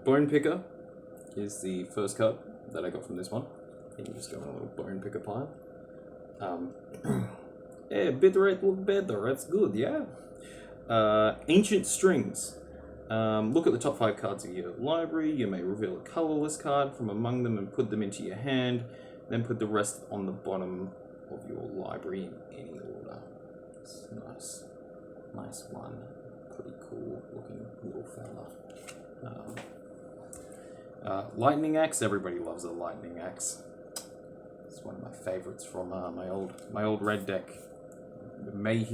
Bone Picker is the first card that I got from this one. You can just go on a little Bone Picker pile. Yeah, bit rate look better, that's good, yeah. Ancient Strings. Look at the top 5 cards of your library. You may reveal a colorless card from among them and put them into your hand. Then put the rest on the bottom of your library in any order. It's nice. Nice one. Pretty cool looking little fella. Lightning Axe. Everybody loves a Lightning Axe. It's one of my favorites from my old red deck. May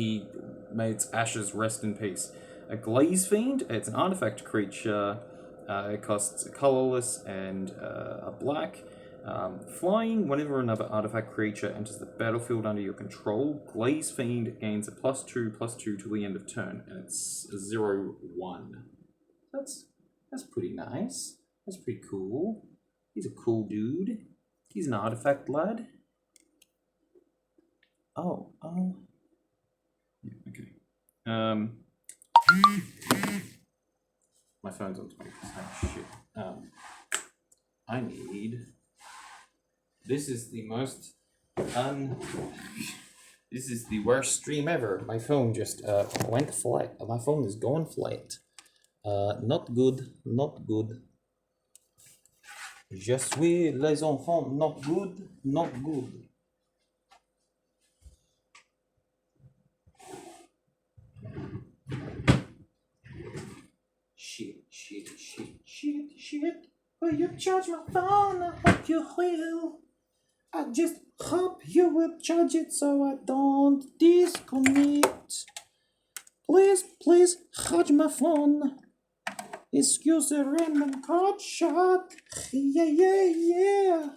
its ashes rest in peace. A Glaze Fiend. It's an artifact creature. It costs a colorless and a black. Flying. Whenever another artifact creature enters the battlefield under your control, Glaze Fiend gains a +2/+2 till the end of turn, and it's a 0/1. That's pretty nice. That's pretty cool. He's a cool dude. He's an artifact lad. Oh, yeah, okay. My phone's on 20%. Shit. I need. This is the most This is the worst stream ever. My phone just went flat. My phone is going flat. Not good. Not good. Je suis les enfants. Not good. Not good. Shit. Will you charge my phone? I hope you will. I just hope you will charge it so I don't disconnect. Please charge my phone. Excuse the random card shot. Yeah.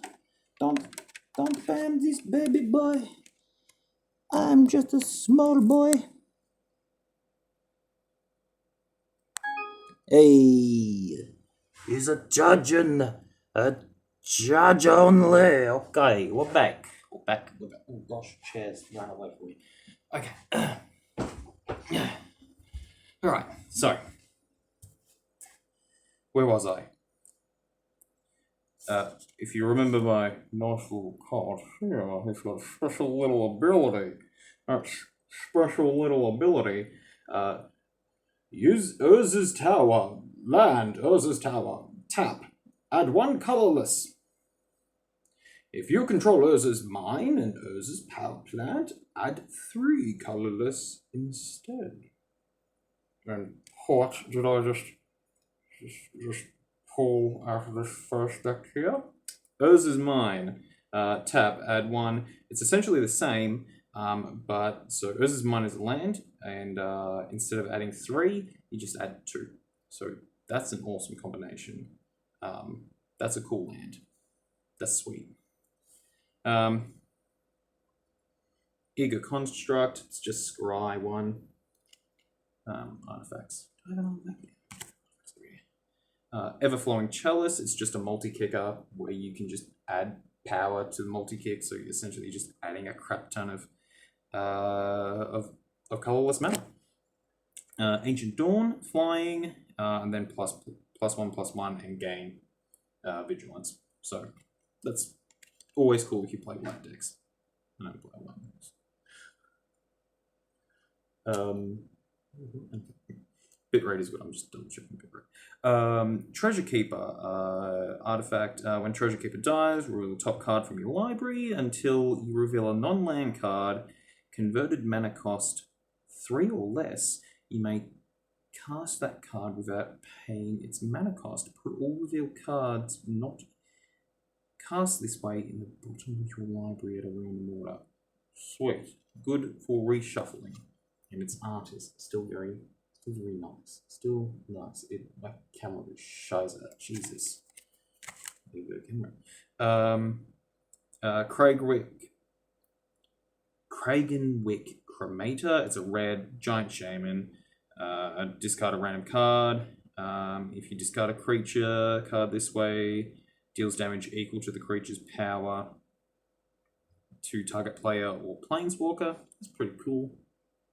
Don't bam this baby boy. I'm just a small boy. Hey, he's a judging. A judge only. Okay, we're back. We're back. Oh gosh, chairs ran away from me. Okay. Alright, so. Where was I? If you remember my nice little card here, he's got a special little ability. That special little ability. Use Urza's Tower. Land Urza's Tower. Tap. Add 1 colorless. If you control Urza's mine and Urza's power plant, add 3 colorless instead. And what did I just pull out of this first deck here? Urza's mine. Tap. Add 1. It's essentially the same. But so Urza's mine is land, and instead of adding 3, you just add 2. So that's an awesome combination. That's a cool land. That's sweet. Eager Construct. It's just scry 1. Artifacts. I don't know. Everflowing Chalice. It's just a multi-kicker where you can just add power to the multi-kick. So you're essentially just adding a crap ton of colorless mana. Ancient Dawn, flying, and then +1/+1 and gain vigilance. So that's always cool if you play white decks. I don't play white decks. Bitrate is good. I'm just double checking bitrate. Treasure Keeper artifact. When Treasure Keeper dies, reveal the top card from your library until you reveal a non-land card. Converted mana cost 3 or less, you may cast that card without paying its mana cost. Put all revealed cards not cast this way in the bottom of your library at a random order. Sweet. Good for reshuffling. And its art is still very nice. Still nice. My camera is shizer. Jesus. There you go, camera. Kragenwick Cremator. It's a red giant shaman. Discard a random card. If you discard a creature card this way, deals damage equal to the creature's power to target player or planeswalker. It's pretty cool.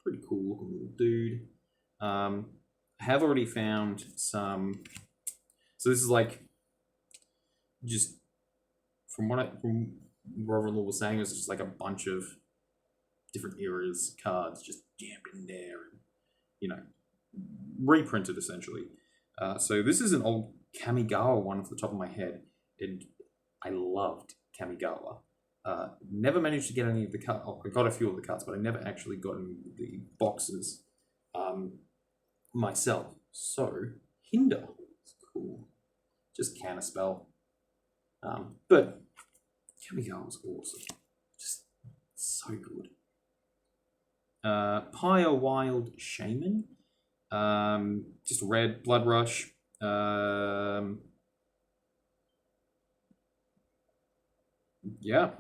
Pretty cool looking little dude. I have already found some So this is like just from what Robert was saying, it was just like a bunch of different eras cards just jammed in there and, you know, reprinted essentially. So this is an old Kamigawa one off the top of my head, and I loved Kamigawa. Never managed to get any of the cards. Oh, I got a few of the cards, but I never actually got any of the boxes myself. So Hinder, it's cool. Just can a spell, but Kamigawa was awesome. Just so good. Pyre Wild Shaman. Just red, Blood Rush. Yeah.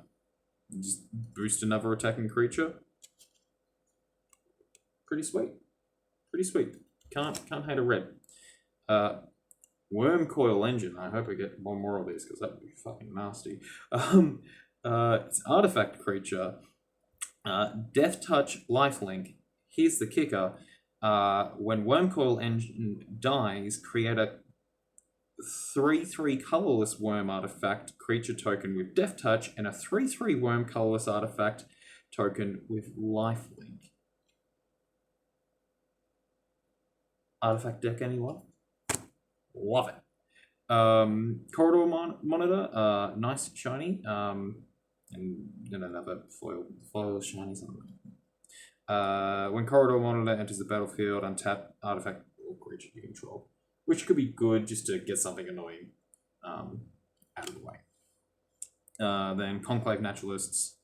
Just boost another attacking creature. Pretty sweet. Pretty sweet. Can't hate a red. Worm Coil Engine. I hope I get one more of these because that would be fucking nasty. It's artifact creature. Death Touch Lifelink. Here's the kicker. When Wormcoil Engine dies, create a 3/3 colorless worm artifact creature token with Death Touch and a 3/3 worm colorless artifact token with Lifelink. Artifact deck, anyone? Love it. Corridor Monitor, nice shiny. And then another foil shiny something. When Corridor Monitor enters the battlefield, untap artifact or creature you control, which could be good just to get something annoying out of the way. Then Conclave Naturalists,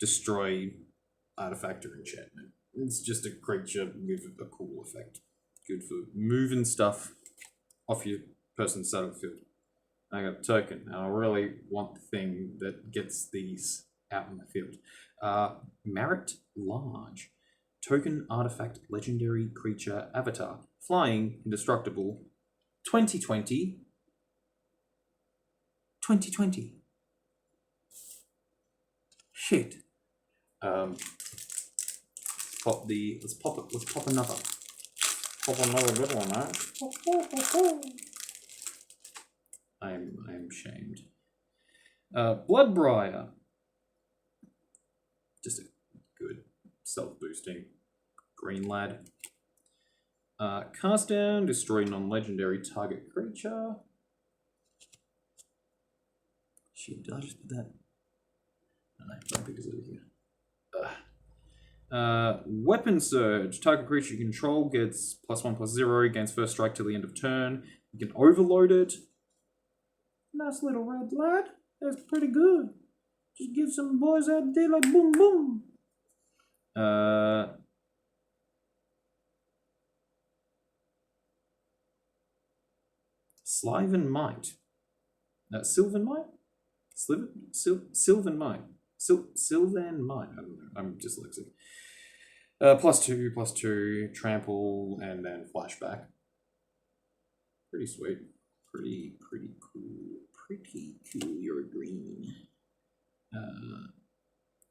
destroy artifact or enchantment. It's just a creature with a cool effect. Good for moving stuff off your person's side of the field. I got a token. Now I really want the thing that gets these out in the field. Merit Large. Token artifact legendary creature avatar. Flying, indestructible. 2020. 2020. Shit. Let's pop another. Pop another good one, huh? I am shamed. Bloodbriar. Just a good self-boosting green lad. Cast down, destroy non-legendary target creature. Shit, did I just put that? No, I don't think it's over here. Weapon Surge. Target creature you control gets +1/+0, gains first strike till the end of turn. You can overload it. Nice little red lad. That's pretty good. Just give some boys out there like boom boom. Sliven Might. Sylvan Might? Sylvan Might. Sylvan Might. I don't know. I'm dyslexic. +2/+2, trample, and then flashback. Pretty sweet. Pretty cool. Pretty cool. You're green.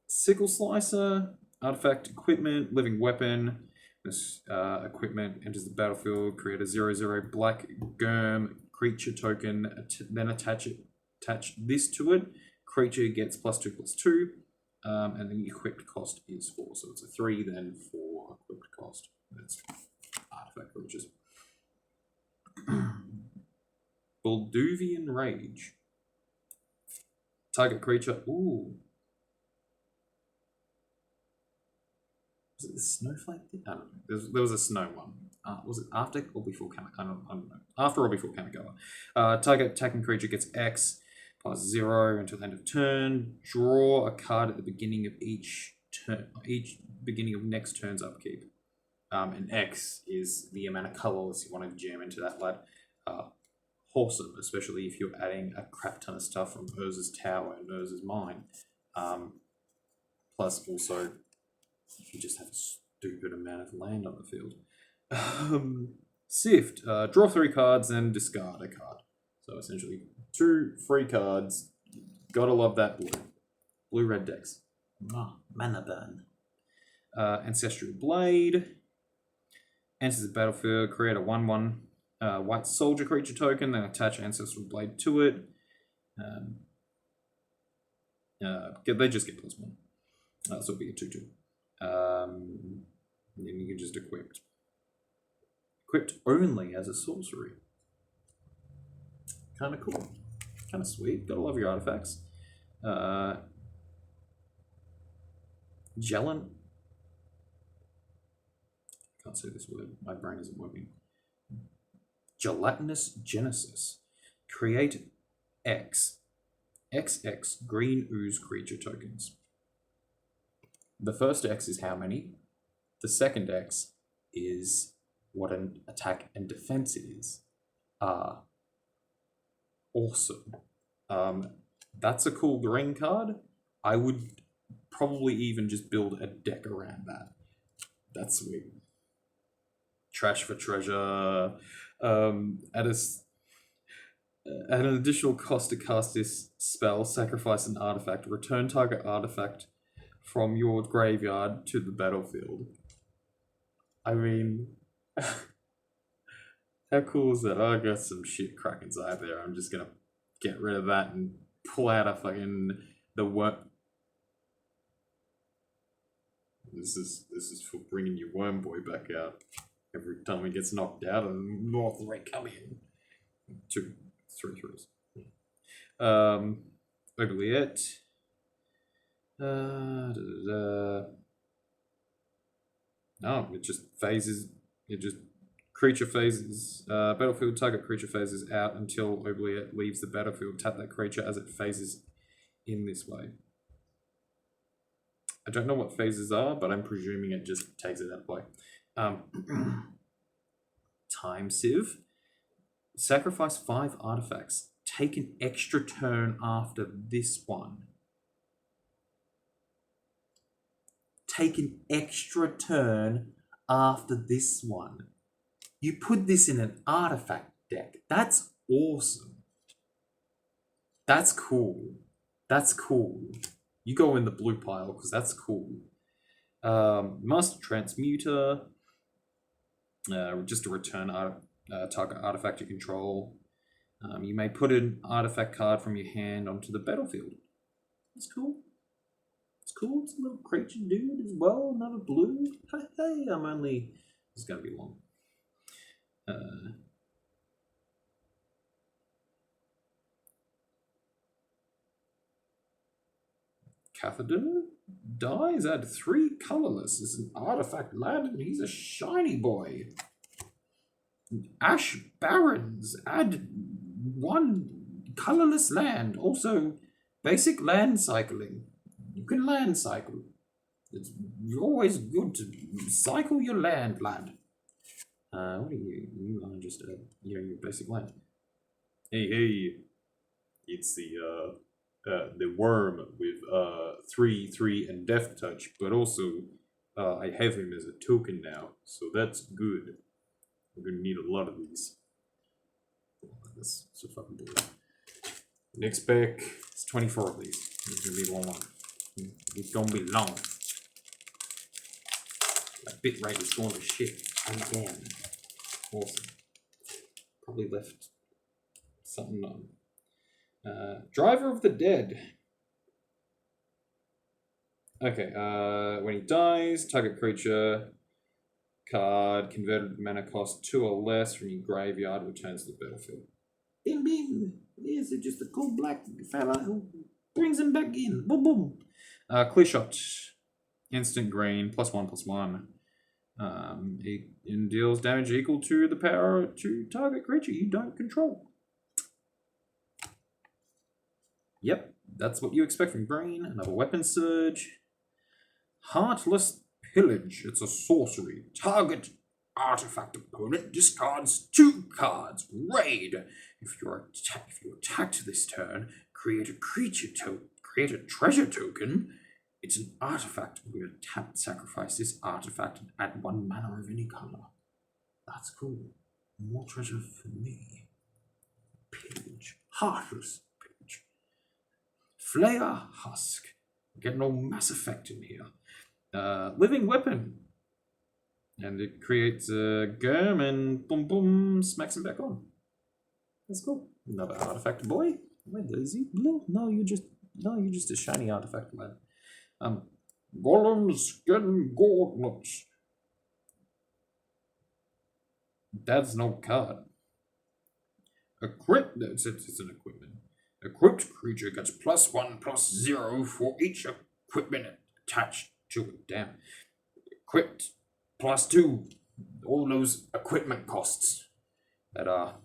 Sickle Slicer, artifact equipment, living weapon. This equipment enters the battlefield. Create a 0/0 black Germ creature token. Then attach this to it. Creature gets +2/+2. And the equipped cost is 4. So it's a 3, then 4 equipped cost. That's artifact creatures. Balduvian Rage. Target creature. Ooh. Was it the snowflake thing? I don't know. There was a snow one. Was it after or before Kamigawa? I don't know. After or before Kamigawa. Target attacking creature gets X +0 until the end of turn. Draw a card at the beginning of each turn. Each beginning of next turn's upkeep. And X is the amount of colorless you want to jam into that lad. Wholesome, especially if you're adding a crap ton of stuff from Urza's Tower and Urza's Mine. Plus, also, you just have a stupid amount of land on the field. Sift. Draw 3 cards and discard a card. So essentially, 2 free cards. Gotta love that blue. Blue-red decks. Mana burn. Ancestral Blade. Enters the battlefield. Create a 1/1 White soldier creature token, then attach Ancestral Blade to it. They just get +1. So it'll be a 2/2. Then you can just equip. Equipped only as a sorcery. Kind of cool. Kind of sweet. Gotta love your artifacts. Gelin. Can't say this word. My brain isn't working. Gelatinous Genesis. Create X. XX green ooze creature tokens. The first X is how many? The second X is what an attack and defense is. Awesome. That's a cool green card. I would probably even just build a deck around that. That's sweet. Trash for treasure. At an additional cost to cast this spell, sacrifice an artifact. Return target artifact from your graveyard to the battlefield. I mean, how cool is that? I got some shit Kraken's Eye there. I'm just gonna get rid of that and pull out a fucking the worm. This is for bringing your worm boy back out every time he gets knocked out and North Ray come in. 2, 3 threes. Oubliette. No, it just phases. It just creature phases. Battlefield target creature phases out until Oubliette leaves the battlefield. Tap that creature as it phases in this way. I don't know what phases are, but I'm presuming it just takes it that way. Time Sieve. Sacrifice 5 artifacts. Take an extra turn after this one. Take an extra turn after this one. You put this in an artifact deck. That's awesome. That's cool. That's cool. You go in the blue pile because that's cool. Master Transmuter. Just to return target artifact you control. You may put an artifact card from your hand onto the battlefield. That's cool. It's cool. It's a little creature dude as well. Another blue. Hey, I'm only... It's going to be long. Cathodon dies. Add 3 colorless. It's an artifact land and he's a shiny boy. Ash Barrens. Add 1 colorless land. Also, basic land cycling. You can land cycle. It's always good to cycle your land, lad. What are you? You are just your basic land. Hey. It's the worm with 3/3 and death touch, but also I have him as a token now, so that's good. We're gonna need a lot of these. That's so fucking good. Next pack is 24 of these. It's gonna be long. It's gonna be long. My bitrate is going to shit again. Awesome. Probably left something on. Driver of the Dead. Okay, when he dies, target creature card converted mana cost 2 or less from your graveyard returns to the battlefield. Bim bim! Is it just a cool black fella who brings him back in? Boom boom! Clear shot. Instant green, +1/+1. It deals damage equal to the power to target creature you don't control. Yep, that's what you expect from green. Another weapon surge. Heartless Pillage. It's a sorcery. Target artifact opponent discards 2 cards. Raid. If you attacked this turn, create a treasure token. It's an artifact. We're going to tap, sacrifice this artifact, and add 1 mana of any color. That's cool. More treasure for me. Pillage. Heartless Pillage. Flayer Husk. We're getting all Mass Effect in here. Living Weapon. And it creates a germ and boom boom smacks him back on. That's cool. Another artifact boy. Wait, is he blue? No, you're just a shiny artifact man. Golems getting gauntlets. That's no card. It's an equipment. Equipped creature gets +1/+0 for each equipment attached to it. Damn. Equipped +2. All those equipment costs that are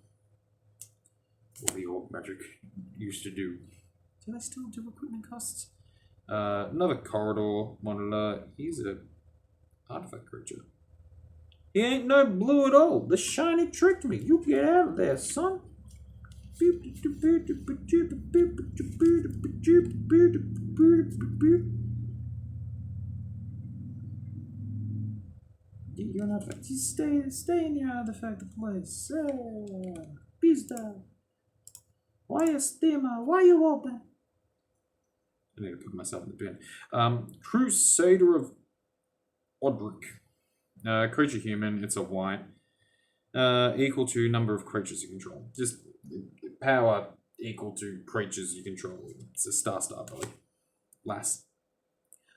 what the old magic used to do. Do they still do equipment costs? Another corridor monitor. He's a artifact creature. He ain't no blue at all. The shiny tricked me. You get out of there, son. You're not. Just stay in your artifact place. Pista. Why you steamer? Why you open? I need to put myself in the bin. Crusader of Odric. Creature human. It's a white. Equal to number of creatures you control. Just power equal to creatures you control. It's a star boy. Last.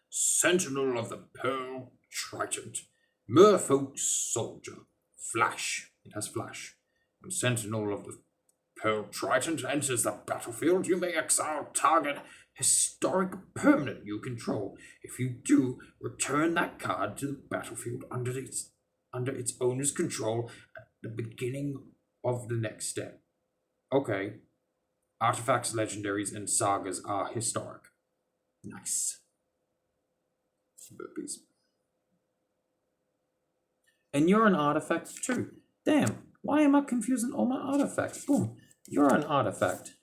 Sentinel of the Pearl Trident. Merfolk Soldier. Flash. It has flash. When Sentinel of the Pearl Trident enters the battlefield, you may exile target historic permanent you control. If you do, return that card to the battlefield under its owner's control at the beginning of the next step. Okay. Artifacts, legendaries, and sagas are historic. Nice. Burpees. And you're an artifact too. Damn, why am I confusing all my artifacts? Boom, you're an artifact.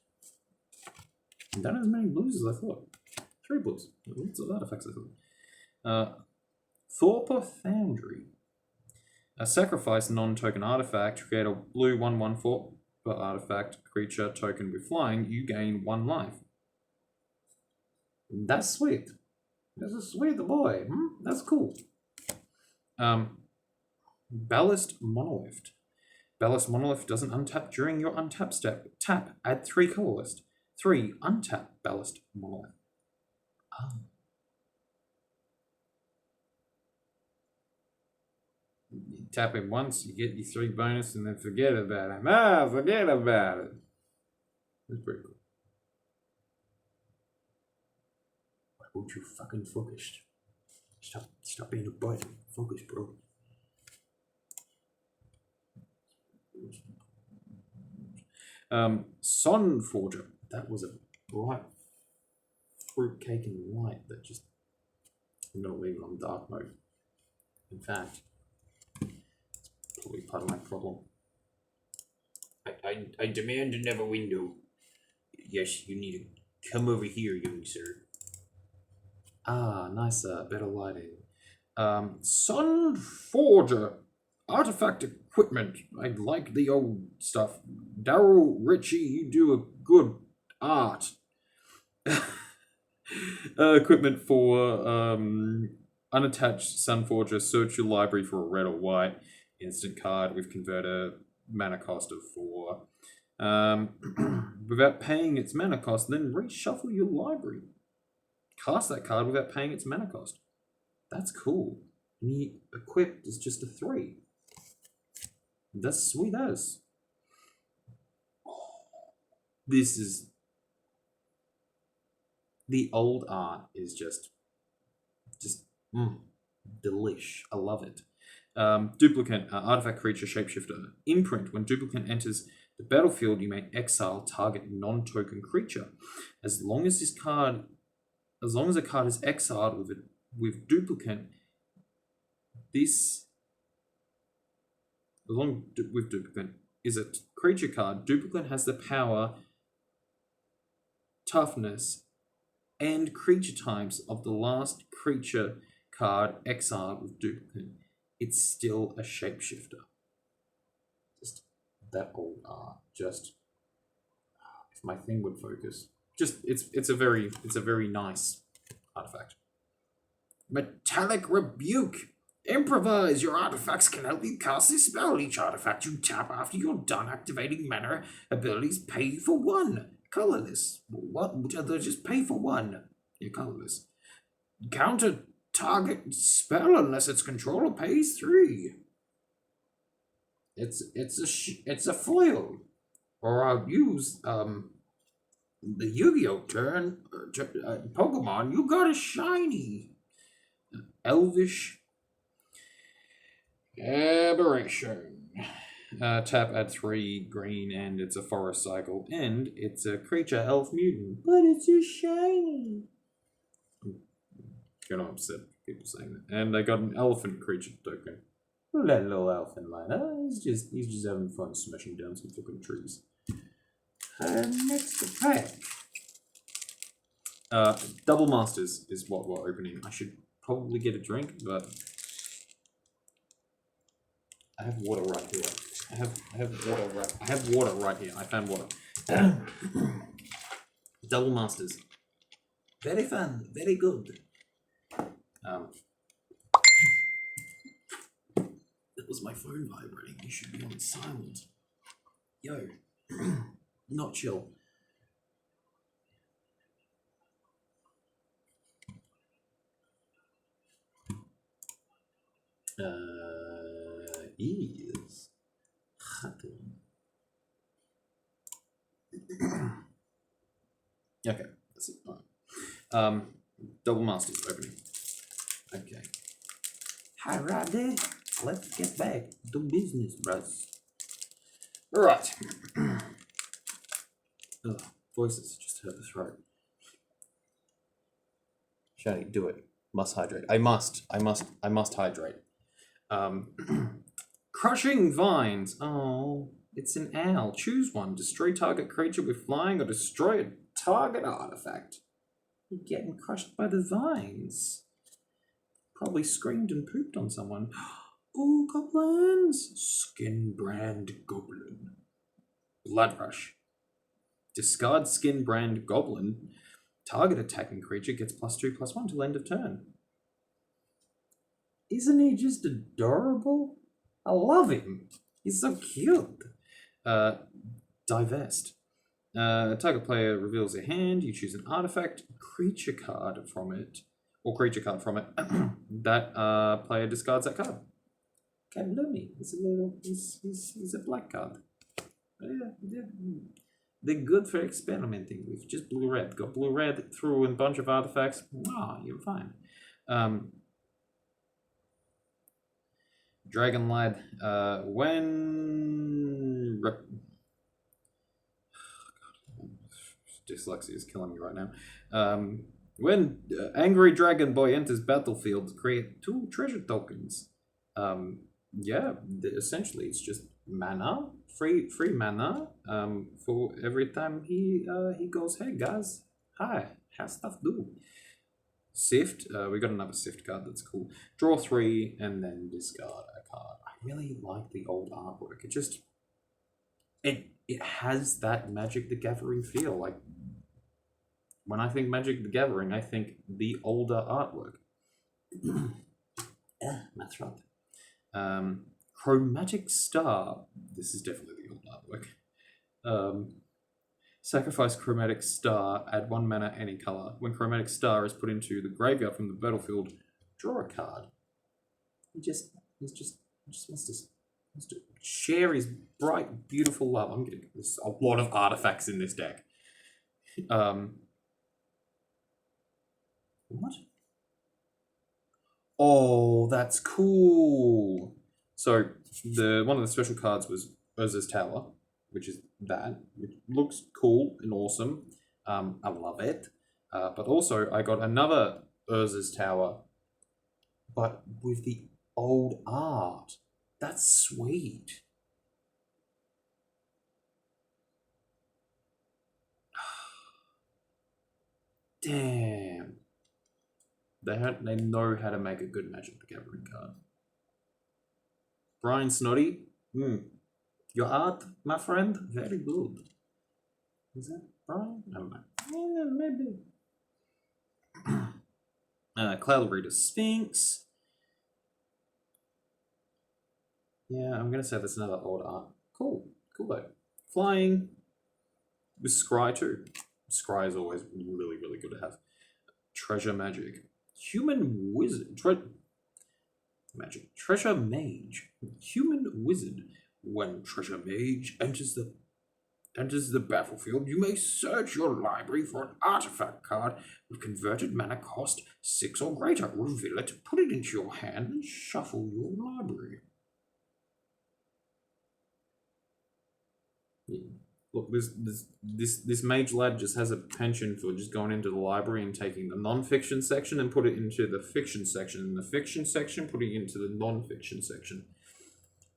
Not as many blues as I thought. 3 blues. Lots of artifacts I thought. Thorpa Foundry. A sacrifice non-token artifact. Create a blue 1/1 per artifact creature token with flying. You gain 1 life. That's sweet. That's a sweet boy. That's cool. Ballast Monolith. Ballast Monolith doesn't untap during your untap step. Tap. Add 3 color list. 3. Untap Ballast Monolith. You tap it once, you get your 3 bonus, and then forget about it. Forget about it. That's pretty cool. Why won't you fucking focus? Stop being a butt. Focus, bro. Sun Forger. That was a bright fruitcake and light that just. I'm gonna leave it on dark mode. In fact, it's probably part of my problem. I demand another window. Yes, you need to come over here, young sir. Nicer, better lighting. Sun Forger. Artifact equipment. I like the old stuff. Daryl Ritchie, you do a good art. Equipment for unattached Sunforger. Search your library for a red or white instant card with converter mana cost of 4. Without paying its mana cost, then reshuffle your library. Cast that card without paying its mana cost. That's cool. And the equipped is just a 3. That's sweet as. This is. The old art is just delish. I love it. Duplicate, artifact creature shapeshifter. Imprint. When duplicate enters the battlefield, you may exile target non-token creature. As long as a card is exiled with duplicate, with duplicate is a creature card. Duplicate has the power, toughness, and creature types of the last creature card exiled with duplicate. It's still a shapeshifter. Just that old art. Just if my thing would focus. Just it's a very nice artifact. Metallic Rebuke. Improvise! Your artifacts can help you cast a spell. Each artifact you tap after you're done activating mana abilities pay for 1. Colorless. What? They'll just pay for 1. You're colorless. Counter target spell unless its controller pays 3. It's a foil. Or I'll use the Yu-Gi-Oh turn Pokemon. You got a shiny. Elvish Aberration. Tap, add 3 green, and it's a forest cycle, and it's a creature elf mutant, but it's a shiny. You're not upset people saying that. And I got an elephant creature token. Look at that little elephant line. He's just having fun smashing down some fucking trees. Next attack. Double Masters is what we're opening. I should probably get a drink, but I have water right here. I have water right here. I found water. Double Masters. Very fun. Very good. That was my phone vibrating. You should be on silent. Yo. Not chill. Is okay, that's it. All right. Double Masters opening. Okay. Hi, Roddy. Let's get back to business, bros. All right. Ugh, voices just hurt the throat. Shani, do it. Must hydrate. I must hydrate. Crushing Vines. Oh, it's an owl. Choose one. Destroy target creature with flying or destroy a target artifact. You're getting crushed by the vines. Probably screamed and pooped on someone. Oh, goblins. Skin Brand Goblin. Blood Rush. Discard Skin Brand Goblin. Target attacking creature gets +2/+1 till end of turn. Isn't he just adorable? I love him. He's so cute. Divest. Target player reveals their hand. You choose an artifact, creature card from it, or creature card from it. That player discards that card. Kabloomy. He's a black card. They're good for experimenting with. Just blue-red. Got blue-red, threw in a bunch of artifacts. Ah, you're fine. Dragon Lad. When... Dyslexia is killing me right now. When Angry Dragon Boy enters battlefield, create 2 treasure tokens. Yeah, essentially it's just mana, free mana, for every time he goes, hey guys, hi, how stuff do? Sift, we got another Sift card that's cool. Draw 3 and then discard a card. I really like the old artwork. It just, it has that Magic the Gathering feel. Like, when I think Magic the Gathering, I think the older artwork. My throat. Chromatic Star. This is definitely the old artwork. Sacrifice Chromatic Star, add 1 mana, any color. When Chromatic Star is put into the graveyard from the battlefield, draw a card. He just wants to share his bright, beautiful love. I'm getting a lot of artifacts in this deck. What? Oh, that's cool. So one of the special cards was Urza's Tower, which is that. It looks cool and awesome. I love it. But also I got another Urza's Tower, but with the old art. That's sweet. Damn. They know how to make a good Magic the Gathering card. Brian Snoddy, your art, my friend, very good. Is that Brian? I don't know. Yeah, maybe. Cloud Reader Sphinx. Yeah, I'm gonna say that's another old art. Cool, cool though. Flying with Scry too. Scry is always really, really good to have. Treasure magic. Human wizard. Magic. Treasure mage. Human wizard. When treasure mage enters the battlefield, you may search your library for an artifact card with converted mana cost 6 or greater. Reveal it, put it into your hand, and shuffle your library. Yeah. Look, this mage lad just has a penchant for just going into the library and taking the non-fiction section and put it into the fiction section, and the fiction section putting it into the non-fiction section.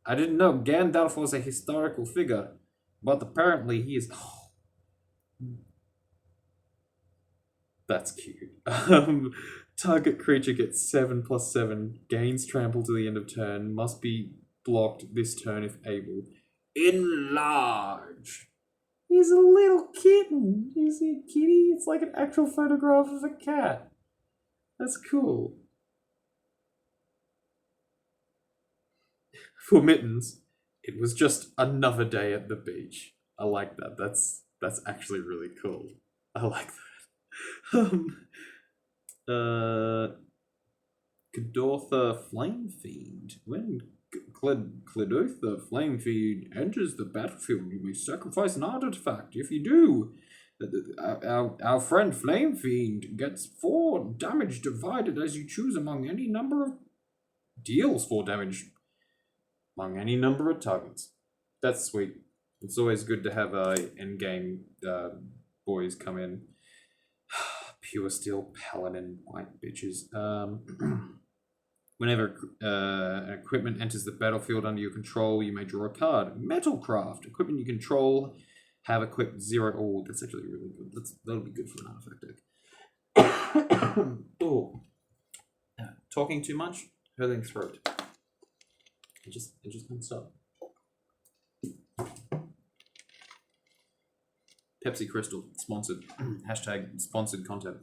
I didn't know Gandalf was a historical figure, but apparently he is. That's cute. Target creature gets 7/7, gains trample to the end of turn, must be blocked this turn if able. Enlarge. He's a little kitten. You see a kitty? It's like an actual photograph of a cat. That's cool. For Mittens, it was just another day at the beach. I like that. That's actually really cool. I like that. Cadortha Flame Fiend. When Cledotha Flame Fiend enters the battlefield, you may sacrifice an artifact. If you do, our friend Flame Fiend gets 4 damage divided as you choose among any number of deals 4 damage among any number of targets. That's sweet. It's always good to have endgame boys come in. Pure Steel Paladin white bitches. Whenever an equipment enters the battlefield under your control, you may draw a card. Metalcraft. Equipment you control have equipped 0. Oh, that's actually really good. That'll be good for an artifact deck. Oh. Talking too much? Hurling throat. It just won't stop. Pepsi Crystal, sponsored. Hashtag sponsored content.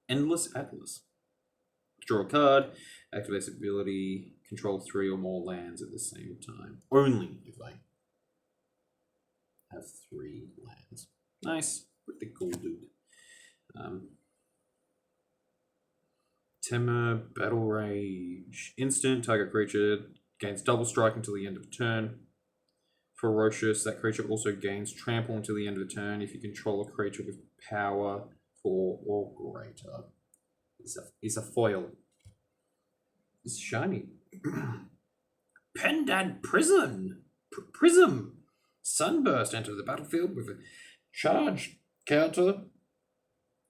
Endless Atlas. Draw a card, activate its ability, control 3 or more lands at the same time. Only if I have 3 lands. Nice. Pretty cool, dude. Temur Battle Rage. Instant, target creature gains double strike until the end of the turn. Ferocious, that creature also gains trample until the end of the turn if you control a creature with power 4 or greater. He's a foil. It's shiny. Pendad Prism. Sunburst enter the battlefield with a charge counter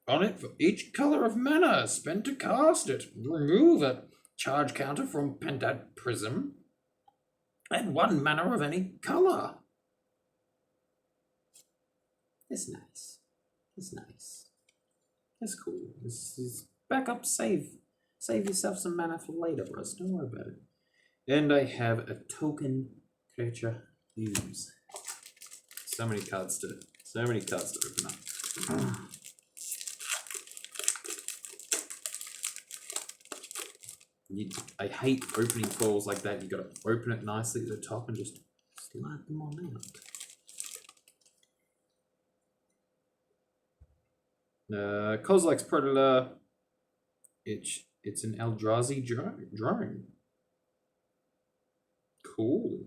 on it for each color of mana spent to cast it. Remove a charge counter from Pendad Prism. Add 1 mana of any color. That's nice. That's cool. This is backup save. Save yourself some mana for later, bros. Don't worry about it. And I have a token creature use. So many cards to open up. I hate opening foils like that. You gotta open it nicely at the top and just slide them on out. Kozilek's Predator. It's an Eldrazi drone. Cool.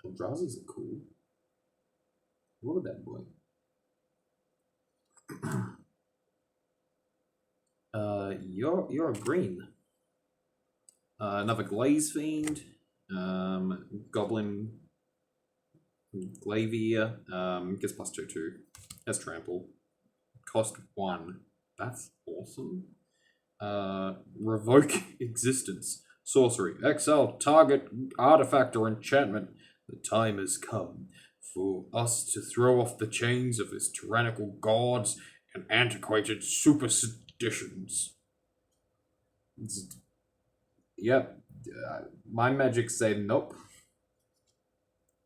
Eldrazi's are cool. What about that boy? You're a green. Another Glaze Fiend. Goblin Glavier. Gets +2/2. Has trample. Cost 1. That's awesome. Revoke existence. Sorcery. Exile target artifact or enchantment. The time has come for us to throw off the chains of his tyrannical gods and antiquated superstitions. Yep. My magic say nope.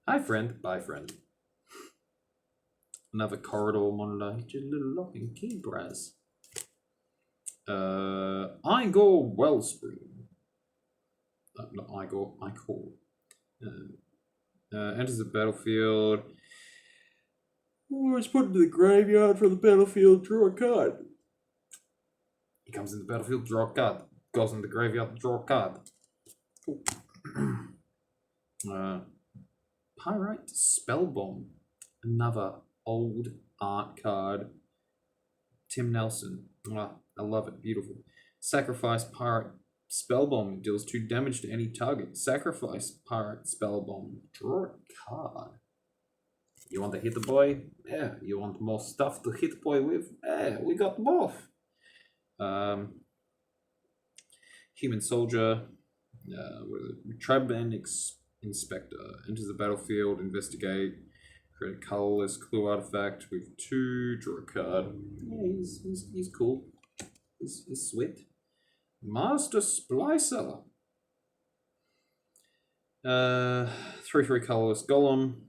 Hi, friend. Bye, friend. Another corridor monitor. Just a little lock and key, Braz. Igor Wellspring. Not Igor, Icor. Enters the battlefield. It's put into the graveyard from the battlefield, draw a card. He comes in the battlefield, draw a card. Goes in the graveyard, draw a card. Cool. Pyrite Spellbomb. Another old art card. Tim Nelson. I love it. Beautiful. Sacrifice Pyrite Spellbomb. Deals 2 damage to any target. Sacrifice Pyrite Spellbomb. Draw a card. You want to hit the boy? Yeah. You want more stuff to hit the boy with? Yeah, we got both. Human Soldier. Triband Inspector. Enters the battlefield, investigate. Create a colorless clue artifact with 2, draw a card. Yeah, he's cool. He's sweet. Master Splicer. 3/3 colorless golem.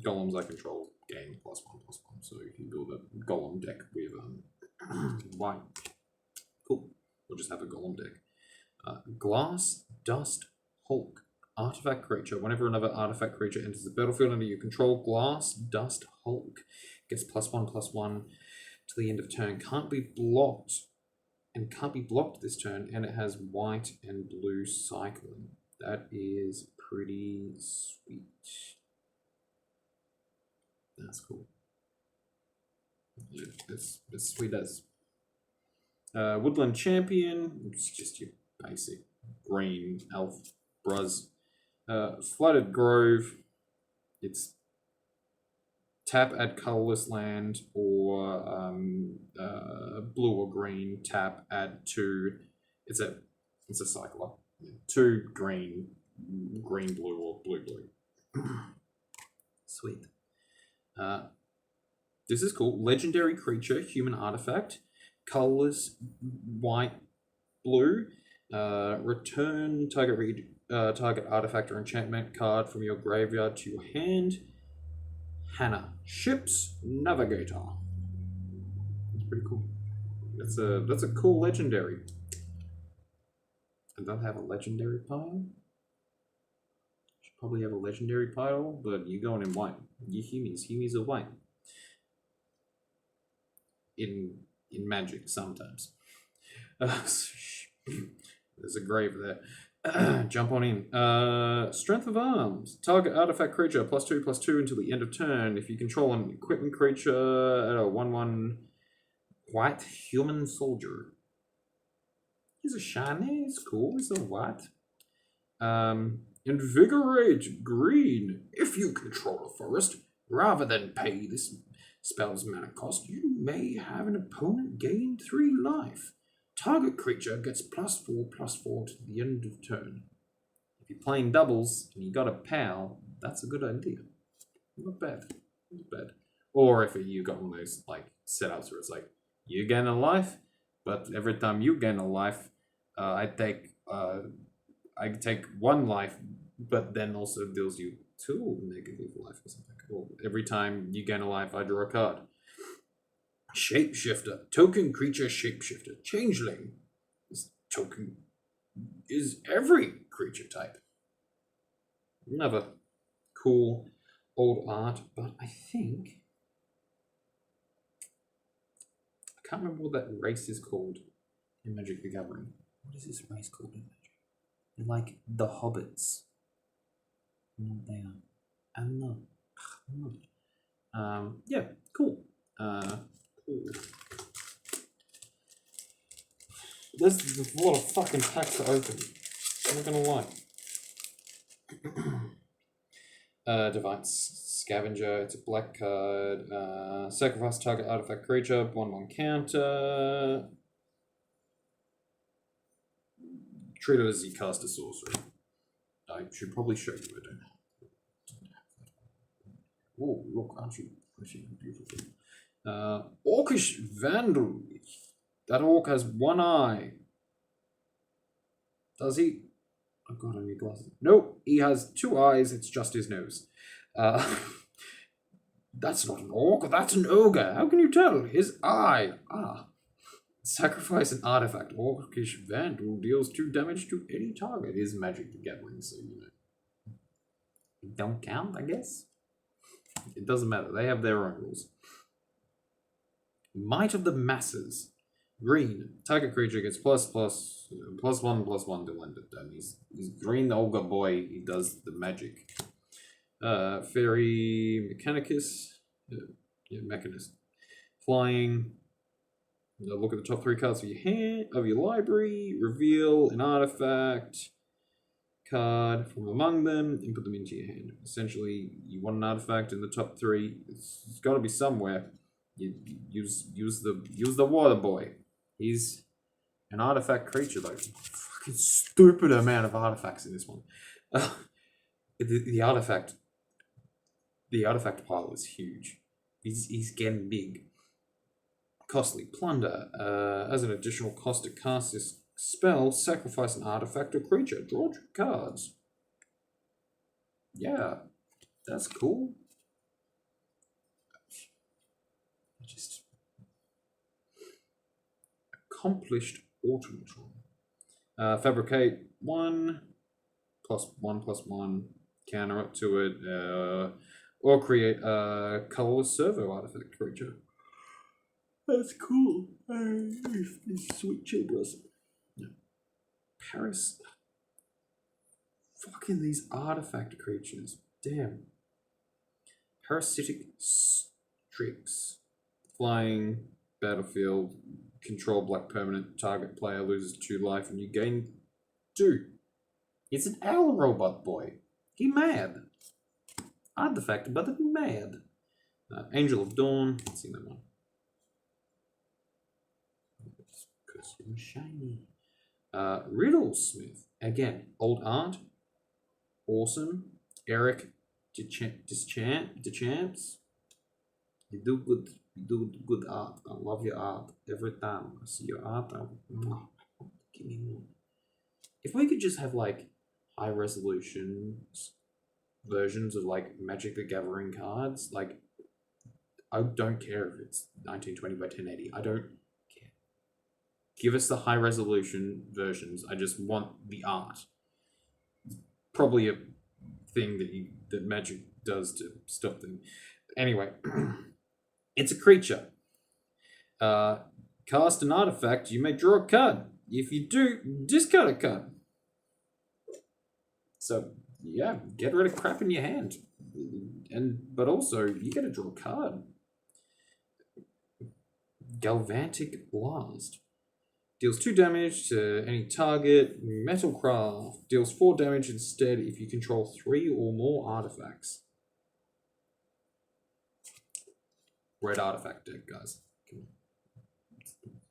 Golems I control gain +1/+1, so you can build a golem deck with white. Cool. We'll just have a golem deck. Glass Dust Hulk. Artifact creature. Whenever another artifact creature enters the battlefield under your control, Glass Dust Hulk gets +1/+1 to the end of turn. Can't be blocked this turn, and it has white and blue cycling. That is pretty sweet. That's cool. It's sweet as. Woodland Champion. It's just your basic green elf bruz. Flooded Grove. It's tap, add colorless land, or blue or green. Tap, add 2. It's a cycler. 2 green, blue, or blue. Sweet. This is cool. Legendary creature, human artifact, colorless, white, blue. Return target artifact or enchantment card from your graveyard to your hand. Hannah, Ship's Navigator. That's pretty cool. That's a cool legendary. I don't have a legendary pile. Should probably have a legendary pile, but you're going in white. You Humies are white. In Magic sometimes. There's a grave there. Jump on in. Strength of Arms. Target artifact creature +2/+2 until the end of turn. If you control an equipment creature at a 1/1 white human soldier. He's a shiny. He's cool. He's a white. Invigorate green. If you control a forest, rather than pay this spell's mana cost, you may have an opponent gain 3 life. Target creature gets +4/+4 to the end of turn. If you're playing doubles and you got a pal, that's a good idea. Not bad. Or if you got one of those like setups where it's like you gain a life, but every time you gain a life, I take 1 life, but then also deals you 2 negative life or something. Or every time you gain a life, I draw a card. Shapeshifter. Token creature shapeshifter. Changeling. This token is every creature type. Another cool old art, but I think I can't remember what that race is called in Magic the Gathering. What is this race called in Magic? They're like the Hobbits. I don't know what they are. I don't know. Yeah, cool. There's a lot of fucking packs to open. I'm not gonna lie. Divine Scavenger. It's a black card. Sacrifice target artifact creature. 1/1 counter. Treat it as you cast a sorcery. I should probably show you. I don't have. Oh, look, aren't you beautiful? Orcish Vandal. That orc has 1 eye. Does he? Oh god, I need glasses. Nope, he has 2 eyes, it's just his nose. That's not an orc, that's an ogre. How can you tell? His eye. Sacrifice an artifact. Orcish Vandal deals 2 damage to any target. It is Magic the Gathering, so you know. It don't count, I guess. It doesn't matter. They have their own rules. Might of the Masses. Green. Target creature gets +1/+1 to land it down. He's green Olga boy. He does the magic. Fairy Mechanicus. Yeah, Mechanist. Flying. Look at the top 3 cards of your hand, of your library. Reveal an artifact card from among them and put them into your hand. Essentially, you want an artifact in the top 3. It's got to be somewhere. You use the water boy. He's an artifact creature though. Fucking stupid amount of artifacts in this one. The artifact pile is huge. He's getting big. Costly plunder. As an additional cost to cast this spell, sacrifice an artifact or creature. Draw 2 cards. Yeah, that's cool. Just accomplished automaton. Fabricate 1/1/1. Counter up to it, or create a colorless servo artifact creature. That's cool. Sweet chill blossom. Yeah. Paris. Fucking these artifact creatures. Damn. Parasitic Strix. Flying, battlefield, control black permanent, target player loses 2 life and you gain 2. It's an owl robot boy. He mad. Artifact, but he mad. Angel of Dawn. Let's see that one. Because you're shiny. Riddlesmith. Again, old art. Awesome. Eric Deschamps. You do good art. I love your art. Every time I see your art, give me more. If we could just have like high resolution versions of like Magic the Gathering cards, like I don't care if it's 1920 by 1080. I don't care. Give us the high resolution versions. I just want the art. Probably a thing that Magic does to stop them. Anyway, it's a creature. Cast an artifact, you may draw a card. If you do, discard a card. So yeah, get rid of crap in your hand. But also you gotta draw a card. Galvantic Blast. Deals 2 damage to any target. Metalcraft. Deals 4 damage instead if you control 3 or more artifacts. Red artifact deck, guys. Come on.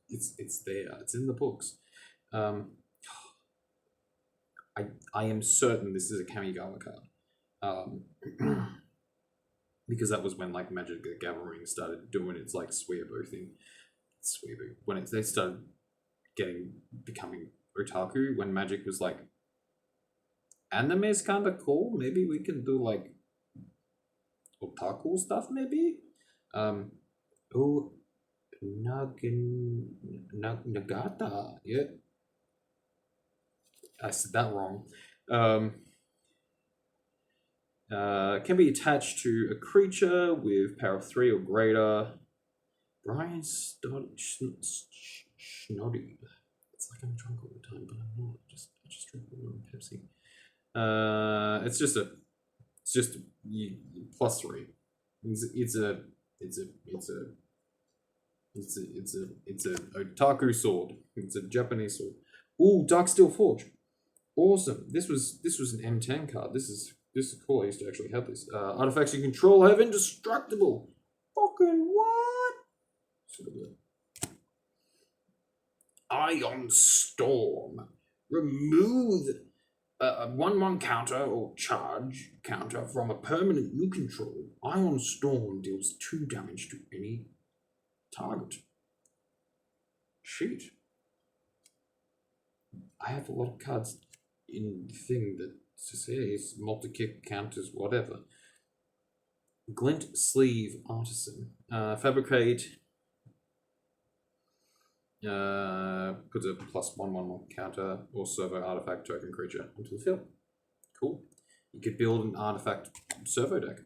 It's there. It's in the books. I am certain this is a Kamigawa card. Because that was when like Magic the Gathering started doing its like Swearbo thing. Swearbo. When they started becoming otaku, when Magic was like, anime is kind of cool. Maybe we can do like otaku stuff. Maybe. Nagata. Yeah. I said that wrong. Can be attached to a creature with power of 3 or greater. Brian Schnoddy. It's like I'm drunk all the time, but I'm not. I just drink water and Pepsi. It's just +3. It's a otaku sword. It's a Japanese sword. Ooh, Darksteel Forge. Awesome. This was an M10 card. This is cool. I used to actually have this. Artifacts you control have indestructible. Fucking what? Ion Storm. Remove a 1/1 counter or charge counter from a permanent you control. Ion Storm deals 2 damage to any target. Shit. I have a lot of cards in the thing that says multi-kick counters, whatever. Glint Sleeve Artisan. Fabricate Puts a +1/1/1 counter or servo artifact token creature onto the field. Cool. You could build an artifact servo deck.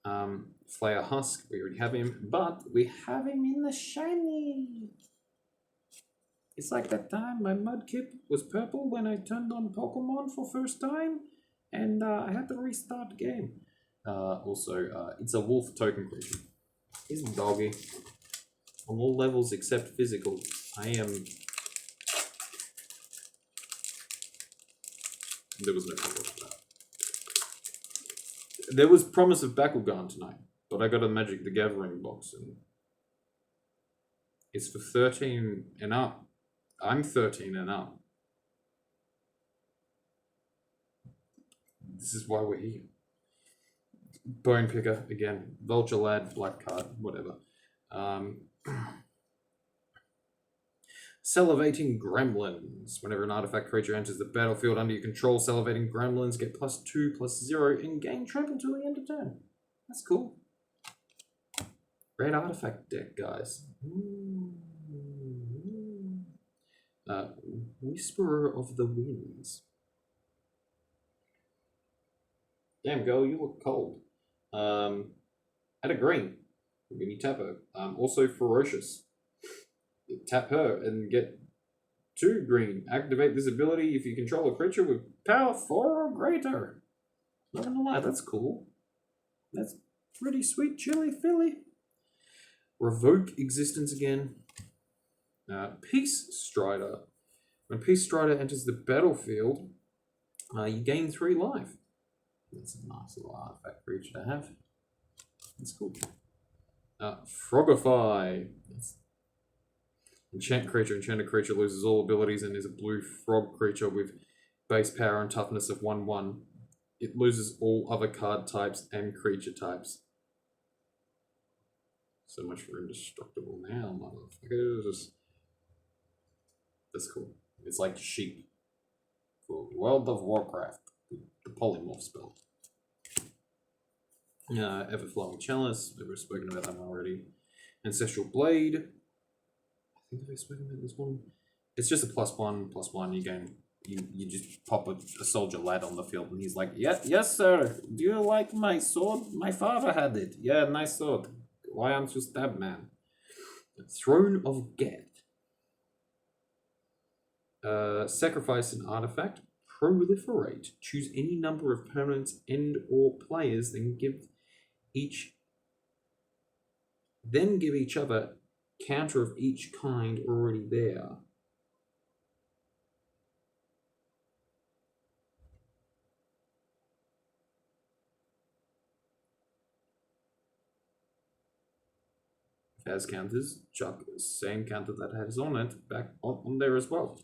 Flayer Husk, we already have him, but we have him in the shiny. It's like that time my Mudkip was purple when I turned on Pokemon for first time, and I had to restart the game. It's a wolf token creature. He's a doggy. On all levels except physical, I am... There was no problem with that. There was promise of Bakugan tonight, but I got a Magic the Gathering box, and it's for 13 and up. I'm 13 and up. This is why we're here. Bone Picker, again. Vulture Lad, black card, whatever. Salivating Gremlins. Whenever an artifact creature enters the battlefield under your control, Salivating Gremlins get +2/+0 and gain trample until the end of turn. That's cool. Great artifact deck, guys. Whisperer of the Winds. Damn, girl, you look cold. Add a green. When you tap her. Also Ferocious. You tap her and get 2 green. Activate this ability if you control a creature with power 4 or greater. Not gonna lie, that's cool. That's pretty sweet, chili Philly. Revoke existence again. Peace Strider. When Peace Strider enters the battlefield, you gain 3 life. That's a nice little artifact creature to have. That's cool. Frogify. Enchanted creature loses all abilities and is a blue frog creature with base power and toughness of 1/1. It loses all other card types and creature types. So much for indestructible now, motherfuckers. That's cool. It's like sheep. For World of Warcraft. The polymorph spell. Everflowing Chalice. We've spoken about that one already. Ancestral Blade. I think I've spoken about this one. It's just a +1/+1. You just pop a soldier lad on the field and he's like, yes sir. Do you like my sword? My father had it. Yeah, nice sword. Why aren't you stab man? Throne of Geth. Sacrifice an artifact. Proliferate. Choose any number of permanents and or players, then give each other counter of each kind already there. As counters, chuck the same counter that has on it back on there as well.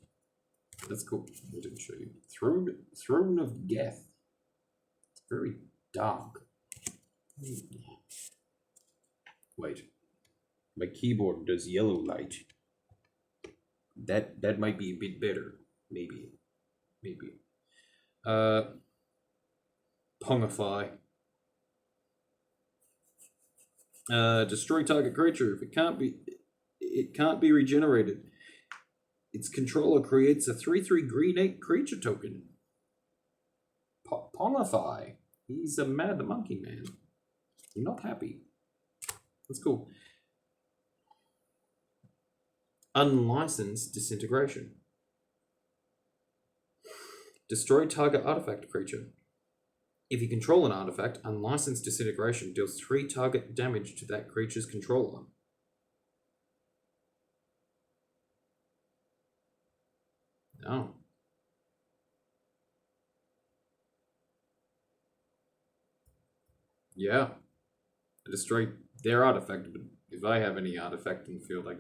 That's cool. I didn't show you. Throne of Geth. It's very dark. Wait. My keyboard does yellow light. That might be a bit better. Maybe. Pongify. Destroy target creature. If it can't be regenerated. Its controller creates a 3/3 green 8 creature token. Pongify. He's a mad monkey man. You're not happy. That's cool. Unlicensed Disintegration. Destroy target artifact creature. If you control an artifact, Unlicensed Disintegration deals 3 target damage to that creature's controller. Oh. Yeah. I destroy their artifact, but if I have any artifact in the field, I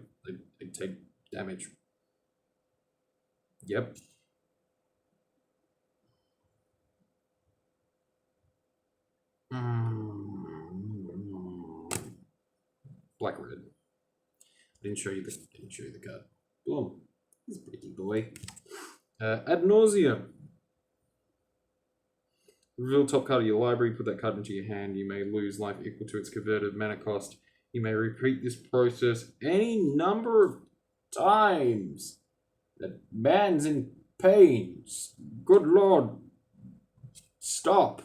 take damage. Yep. Black red. Didn't show you the card. Boom. He's a pretty boy. Ad nauseam. Reveal top card of your library, put that card into your hand. You may lose life equal to its converted mana cost. You may repeat this process any number of times. That man's in pain. Good lord. Stop.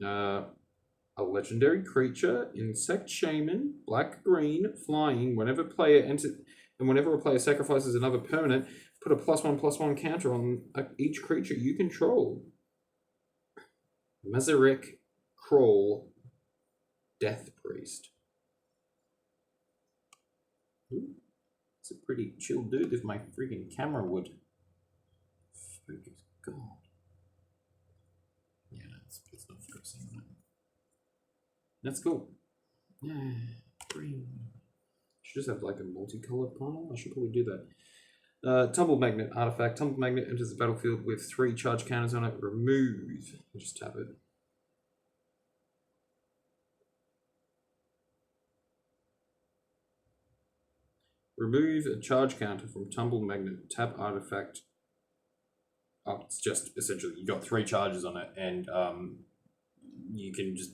A legendary creature, insect shaman, black green, flying. Whenever player enters, and whenever a player sacrifices another permanent, put a +1/+1 counter on each creature you control. Mazarek Crawl, Death Priest. Ooh, it's a pretty chill dude if my freaking camera would focus. God. Yeah, it's not focusing on it. That's cool. Yeah, green. Should just have like a multicolored pile. I should probably do that. Tumble Magnet artifact. Tumble Magnet enters the battlefield with 3 charge counters on it. Remove. Just tap it. Remove a charge counter from Tumble Magnet. Tap artifact. Oh, it's just essentially you got 3 charges on it, and you can just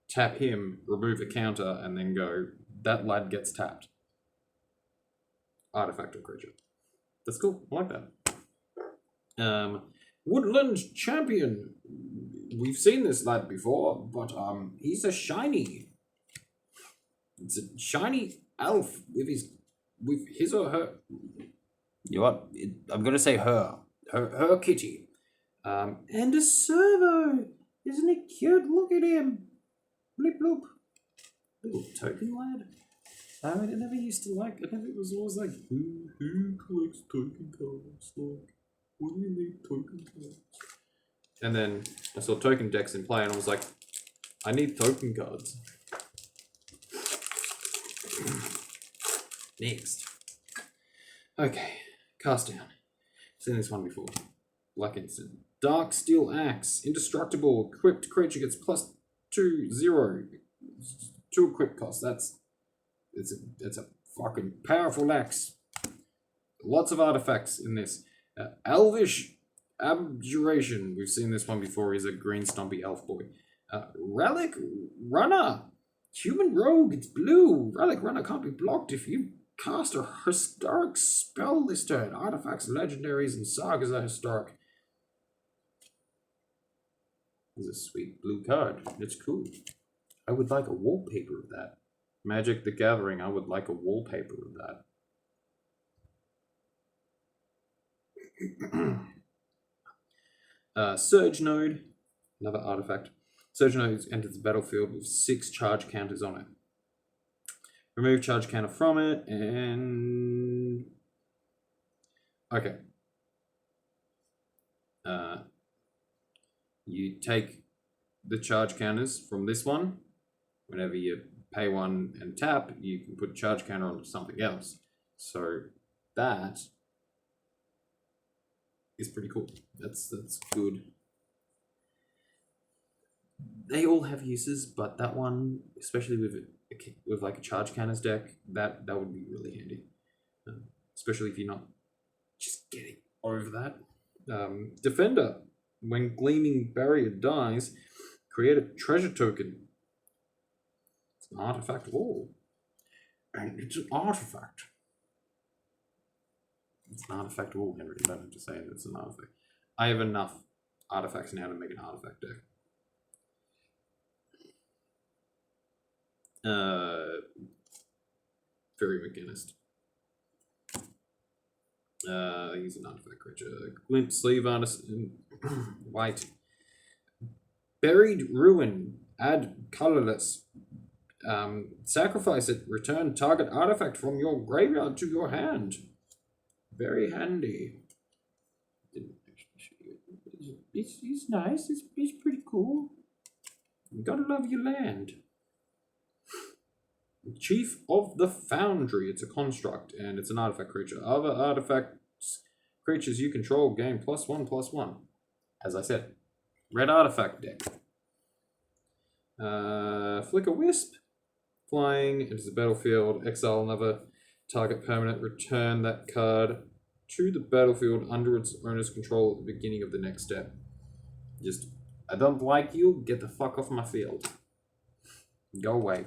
tap him, remove a counter, and then go. That lad gets tapped. Artifact or creature. That's cool. I like that. Woodland Champion. We've seen this lad before, but he's a shiny. It's a shiny elf with his or her. You know what? I'm gonna say her kitty. And a servo. Isn't it cute? Look at him. Blip bloop. Little token lad. I never used to like. I never. It was always like, who collects token cards? Like, what do you need token cards? And then I saw token decks in play, and I was like, I need token cards. Next. Okay, cast down. Seen this one before. Black instant. Dark Steel Axe. Indestructible. Equipped creature gets +2/0. 2 equip cost. It's a fucking powerful axe. Lots of artifacts in this. Elvish Abjuration. We've seen this one before. He's a green stumpy elf boy. Relic Runner. Human Rogue. It's blue. Relic Runner can't be blocked if you cast a historic spell this turn. Artifacts, legendaries, and sagas are historic. This is a sweet blue card. It's cool. I would like a wallpaper of that. Magic the Gathering, I would like a wallpaper of that. Surge Node, another artifact. Surge Node enters the battlefield with 6 charge counters on it. Remove charge counter from it, and... Okay. You take the charge counters from this one. Whenever you pay 1 and tap, you can put a charge counter onto something else. So that is pretty cool. That's good. They all have uses, but that one, especially with like a charge counters deck, that would be really handy. Especially if you're not just getting over that. Defender. When Gleaming Barrier dies, create a treasure token. It's an artifact wall. And it's an artifact. It's an artifact wall, Henry. You don't have to say that it's an artifact. I have enough artifacts now to make an artifact deck. Fairy Mechanist. He's an artifact creature. Glint Sleeve Artist in white. Buried Ruin. Add colorless. Sacrifice it. Return target artifact from your graveyard to your hand. Very handy. Didn't actually show you. It's nice. It's pretty cool. You gotta love your land. Chief of the Foundry. It's a construct and it's an artifact creature. Other artifacts, creatures you control gain +1/+1. As I said, red artifact deck. Flicker Wisp. Flying into the battlefield. Exile another target permanent. Return that card to the battlefield under its owner's control at the beginning of the next step. Just, I don't like you. Get the fuck off my field. Go away.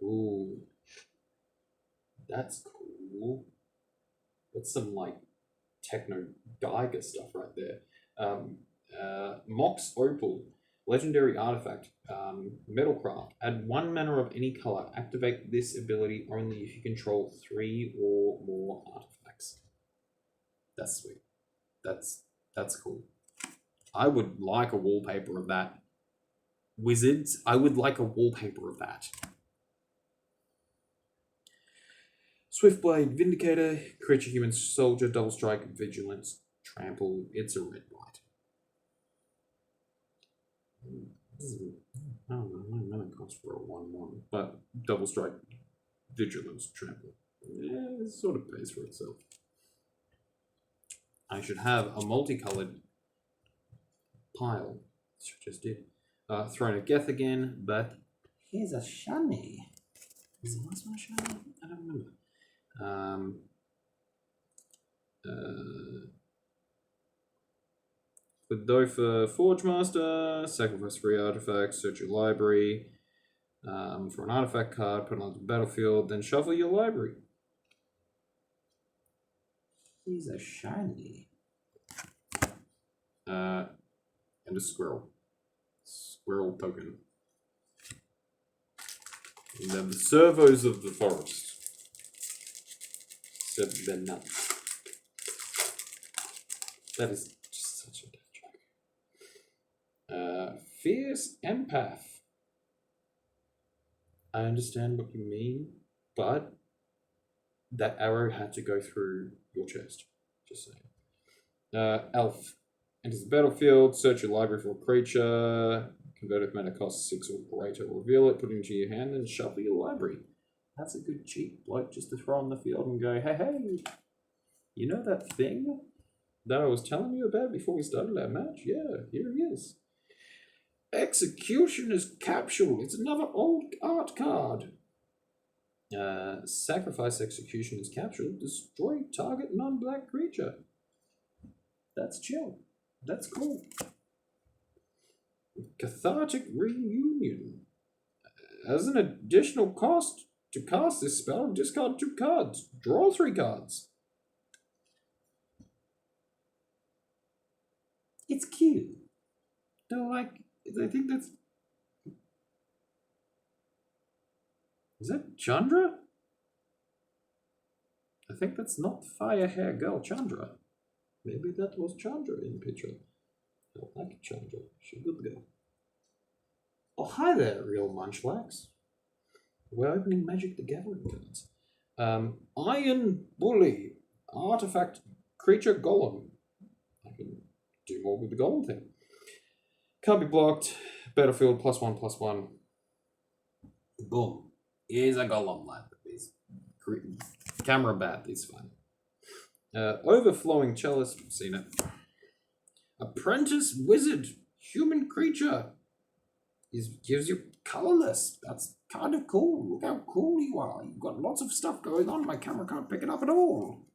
Ooh, that's cool. That's some like techno Geiger stuff right there. Mox Opal, legendary artifact, Metalcraft. Add 1 mana of any color. Activate this ability only if you control 3 or more artifacts. That's sweet. That's cool. I would like a wallpaper of that. Wizards, I would like a wallpaper of that. Swiftblade, Vindicator, creature, human, soldier, double strike, vigilance, trample. It's a red white. I don't know, mana cost for a 1/1, but double strike, vigilance, trample. Yeah, it sort of pays for itself. I should have a multicolored pile. Just did. Throne of Geth again, but here's a shiny. Is the last one a shiny? I don't remember. Dofa Forge Master, sacrifice 3 artifacts, search your library for an artifact card, put it onto the battlefield, then shuffle your library. He's a shiny. And a squirrel. Squirrel token. And then the servos of the forest. Except they're nuts. That is just such a death joke. Fierce Empath. I understand what you mean, but that arrow had to go through your chest. Just saying. Elf. Enters the battlefield, search your library for a creature, convert if mana costs 6 or greater, reveal it, put it into your hand, and shuffle your library. That's a good cheap bloke just to throw on the field and go, hey, you know that thing that I was telling you about before we started our match? Yeah, here it is. Executioner's Capsule. It's another old art card. Sacrifice Executioner's Capsule. Destroy target non-black creature. That's chill. That's cool. Cathartic Reunion. As an additional cost to cast this spell, discard 2 cards. Draw 3 cards. It's cute. They're like, I think that's... Is that Chandra? I think that's not Fire Hair Girl Chandra. Maybe that was Chandra in the picture. I don't like Chandra. She's a good girl. Oh, hi there, real munchlax. We're opening Magic the Gathering cards. Iron Bully. Artifact Creature Golem. I can do more with the Golem thing. Can't be blocked. Battlefield +1/+1. Boom. Here's a Golem lad. He's camera bad. He's fine. Overflowing Chalice. Seen it. Apprentice Wizard. Human creature. Gives you colorless. That's kind of cool. Look how cool you are. You've got lots of stuff going on. My camera can't pick it up at all.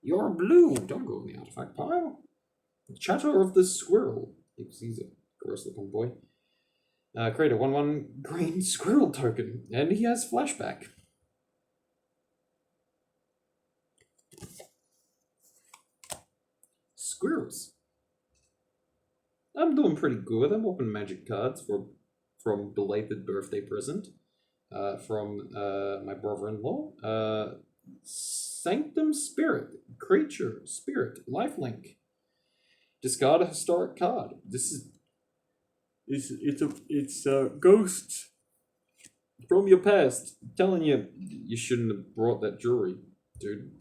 You're blue. Don't go in the artifact pile. Chatter of the Squirrel. He's a gross looking boy. Create a 1/1 green squirrel token. And he has flashback. Squirrels. I'm doing pretty good. I'm opening magic cards from belated birthday present from my brother-in-law. Sanctum Spirit, creature, spirit, lifelink. Discard a historic card. It's a ghost from your past. I'm telling you, you shouldn't have brought that jewelry, dude.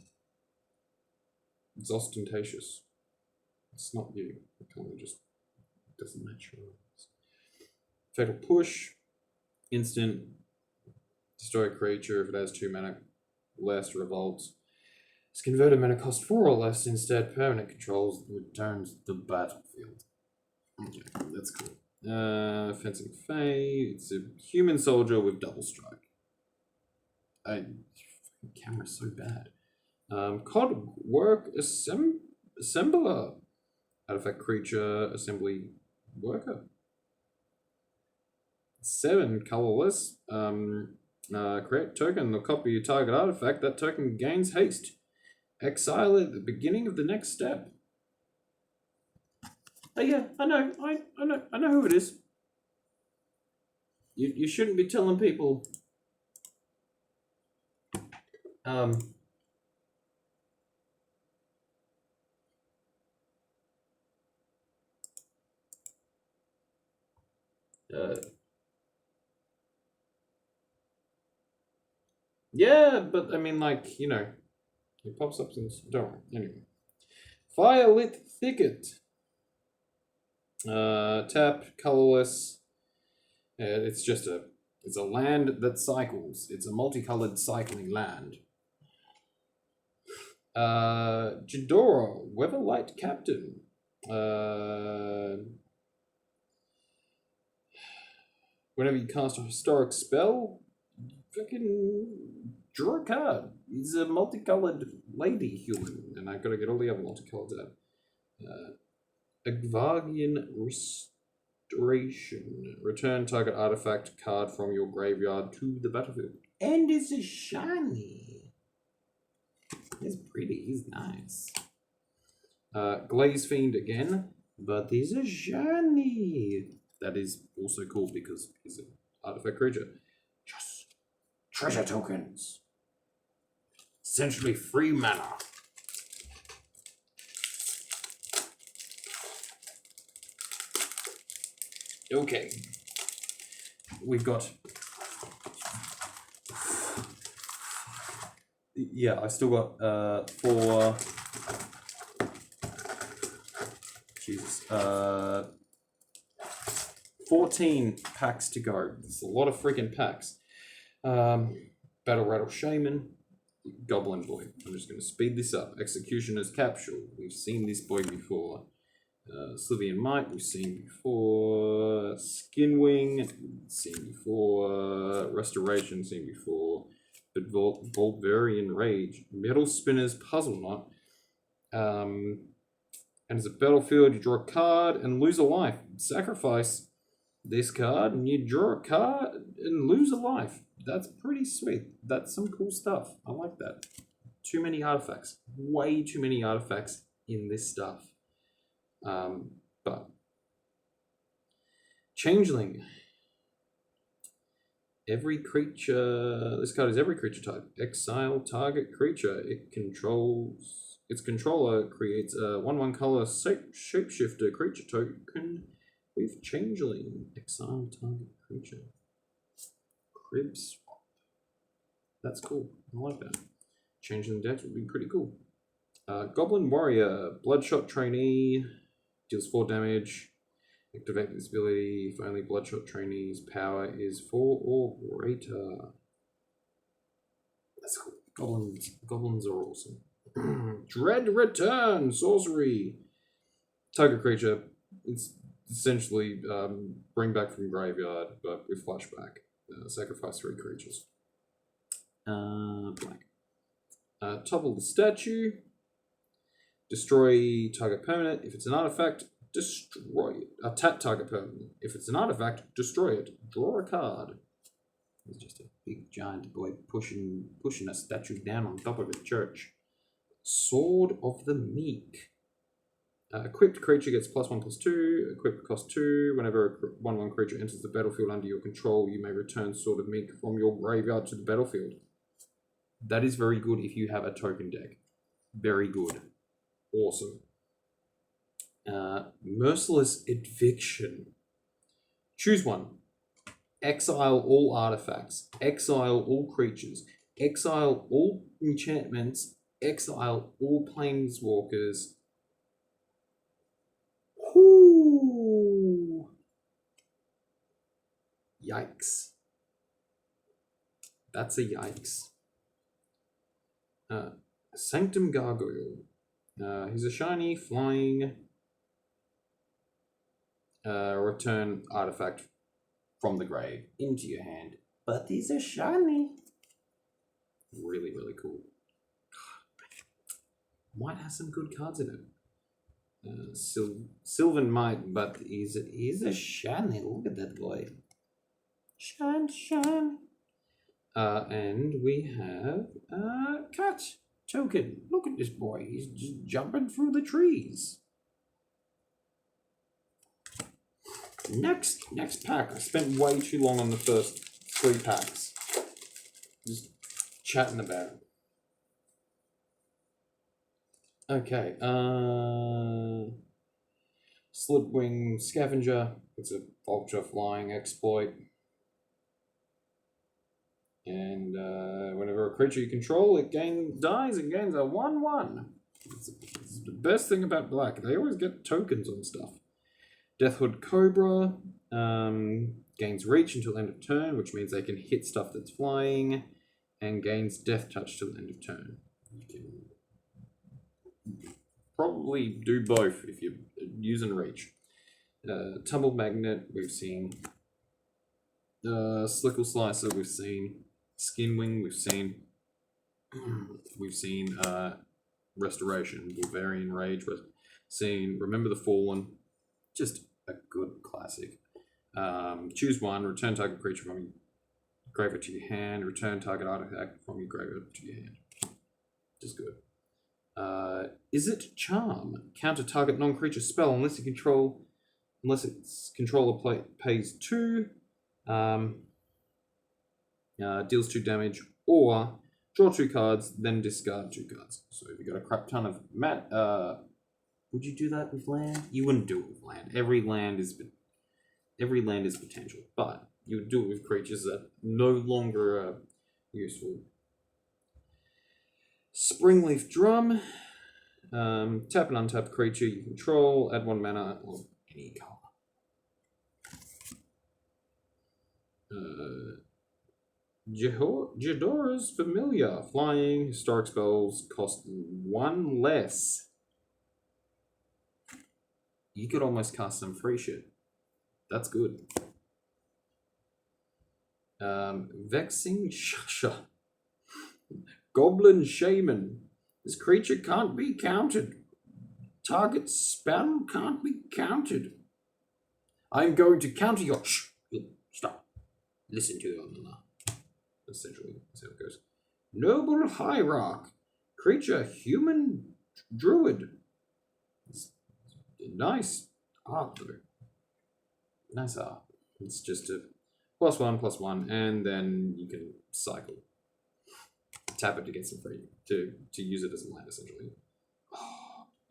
It's ostentatious. It's not you. It kind of just doesn't match your eyes. Fatal Push. Instant. Destroy a creature if it has 2 mana less, revolts. It's converted mana cost 4 or less. Instead, permanent controls returns the battlefield. Okay, that's cool. Fencing Fae. It's a human soldier with double strike. Camera's so bad. Cod Work Assembler. Artifact creature, assembly worker. 7 colorless. Create token, copy your target artifact. That token gains haste. Exile it at the beginning of the next step. Oh yeah, I know who it is. You shouldn't be telling people. Yeah, but I mean, like, you know, it pops up since. Don't worry. Anyway, Firelit Thicket. Tap, colorless. It's a land that cycles. It's a multicolored cycling land. Jadora, Weatherlight Captain. Whenever you cast a historic spell, fucking draw a card. He's a multicolored lady human, and I gotta get all the other multicolored out. Agvargian Restoration. Return target artifact card from your graveyard to the battlefield. And it's a shiny. He's pretty, he's nice. Glaze Fiend again, but he's a shiny. That is also cool because he's an artifact creature. Yes! Treasure tokens. Essentially free mana. Okay. We've got... Yeah, I still got 4... Jesus. 14 packs to go. It's a lot of freaking packs. Battle Rattle Shaman. Goblin Boy. I'm just going to speed this up. Executioner's Capsule. We've seen this boy before. Sylvian Might, we've seen before. Skinwing, we've seen before. Restoration, seen before. But Volverian Rage. Metal Spinner's Puzzle Knot. And as a battlefield, you draw a card and lose a life. Sacrifice this card and you draw a card and lose a life. That's pretty sweet. That's some cool stuff. I like that. Too many artifacts. Way too many artifacts in this stuff. But Changeling. Every creature. This card is every creature type. Exile target creature. It controls. Its controller creates a 1/1 color shapeshifter creature token with Changeling. Exile target creature. Crib swap. That's cool. I like that. Changeling decks would be pretty cool. Goblin Warrior. Bloodshot Trainee. Deals 4 damage. Activate this ability if only Bloodshot Trainee's power is 4 or greater. That's cool. Goblins are awesome. Dread Return, sorcery. Target creature. It's essentially bring back from graveyard, but with flashback. Sacrifice 3 creatures. Black. Topple the statue. Destroy target permanent. If it's an artifact, destroy it. Tap target permanent. If it's an artifact, destroy it. Draw a card. It's just a big giant boy pushing a statue down on top of a church. Sword of the Meek. Equipped creature gets +1/+2. Equipped costs 2. Whenever a 1/1 creature enters the battlefield under your control, you may return Sword of Meek from your graveyard to the battlefield. That is very good if you have a token deck. Very good. Awesome. Merciless Eviction. Choose one. Exile all artifacts. Exile all creatures. Exile all enchantments. Exile all planeswalkers. Whoo! Yikes. That's a yikes. Sanctum Gargoyle. He's a shiny, flying, return artifact from the grave into your hand. But he's a shiny. Really, really cool. Might have some good cards in it. Sylvan Might, but he's a shiny. Look at that boy. Shine. And we have Cat Token. Look at this boy. He's just jumping through the trees. Next pack. I spent way too long on the first 3 packs. Just chatting about it. Okay. Slitwing Scavenger. It's a vulture flying exploit. And whenever a creature you control dies, it gains a 1/1. It's the best thing about black. They always get tokens on stuff. Deathhood Cobra gains reach until end of turn, which means they can hit stuff that's flying, and gains death touch till end of turn. You can probably do both if you're using reach. Tumble Magnet, we've seen. Slickle Slicer, we've seen. Skinwing, we've seen. We've seen Restoration, Bulgarian Rage, seen Remember the Fallen, just a good classic. Choose one, return target creature from your graveyard to your hand, return target artifact from your graveyard to your hand. Just good. Is it Charm? Counter target non-creature spell unless its controller pays 2, deals 2 damage, or draw 2 cards, then discard 2 cards. So if you got a crap ton of would you do that with land? You wouldn't do it with land. Every land is potential, but you would do it with creatures that no longer are useful. Springleaf Drum. Tap an untapped creature you control, add 1 mana or any color. Jadora's Familiar. Flying, historic spells cost 1 less. You could almost cast some free shit. That's good. Vexing Shasha. Goblin Shaman. This creature can't be countered. Target spell can't be countered. I'm going to counter your... Shh. Stop. Listen to your mama. Essentially, that's how it goes. Noble Hierarch. Creature human druid. Nice art, though. Nice art. It's just a +1/+1, and then you can cycle. Tap it to get some free, to use it as a land, essentially.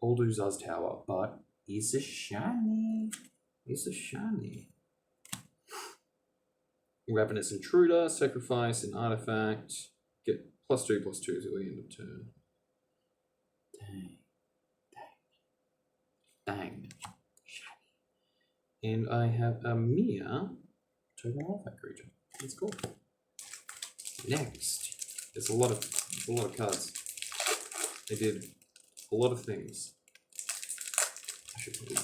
Alduz's Tower, but it's a shiny. It's a shiny. Ravenous Intruder, sacrifice an artifact, get +2/+2 till the end of turn. Dang. And I have a Mia total artifact creature. That's cool. Next. There's a lot of cards. They did a lot of things. I should probably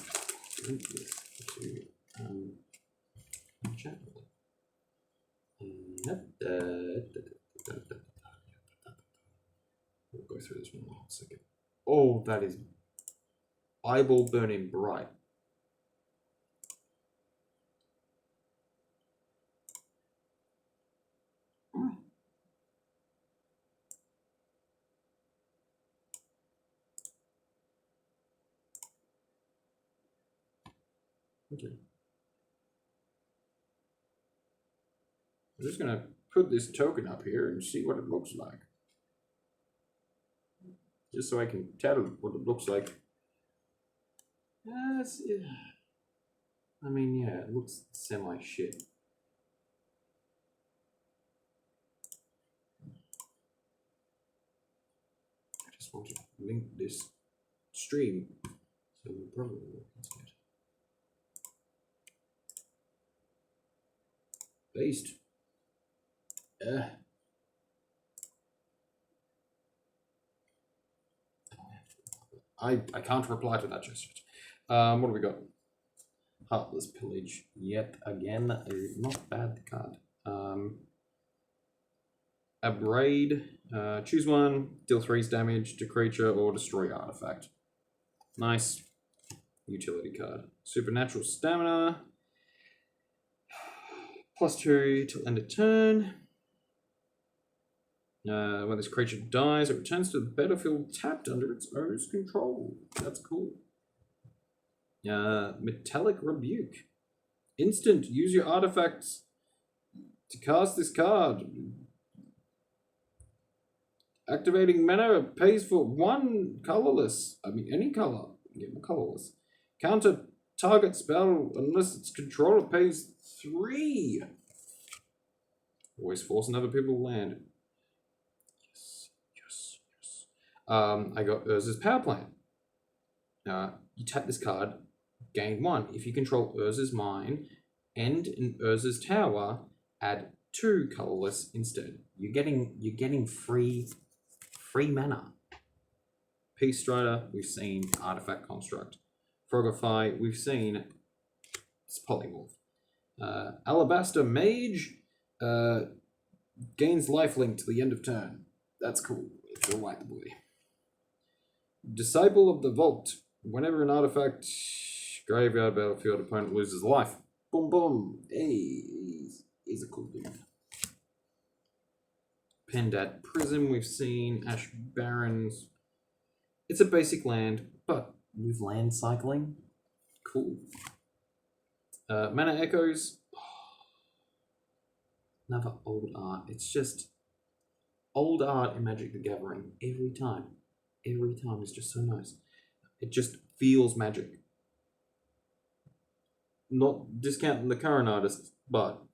link this to chat. We'll go through this one in a second. Oh, that is Eyeball Burning Bright. Okay. I'm just going to put this token up here and see what it looks like. Just so I can tell what it looks like. I mean, yeah, it looks semi-shit. I just want to link this stream, so we'll probably look into it. Based. I can't reply to that just yet. What do we got? Heartless Pillage yet again. Not bad card. Abrade. Choose one. Deal 3's damage to creature or destroy artifact. Nice utility card. Supernatural Stamina. +2 till end of turn. When this creature dies, it returns to the battlefield tapped under its owner's control. That's cool. Metallic Rebuke. Instant. Use your artifacts to cast this card. Activating mana pays for 1 colorless. I mean, any color. Get more colorless. Counter target spell unless its controller pays 3. Always forcing other people to land. Yes. I got Urza's Power Plant. You tap this card, gain 1. If you control Urza's Mine and an Urza's Tower, add 2 colorless instead. You're getting free mana. Peace Strider, we've seen Artifact Construct. Frogify, we've seen it's Polymorph. Alabaster Mage gains lifelink to the end of turn. That's cool. It's all white boy. Disciple of the Vault. Whenever an artifact, graveyard, battlefield, opponent loses life. Boom, boom. Hey, he's a cool dude. Pendat Prism, we've seen. Ash Barrens. It's a basic land, but with land cycling. Cool. Mana Echoes. Another old art. It's just old art in Magic the Gathering. Every time. Every time is just so nice. It just feels magic. Not discounting the current artists, but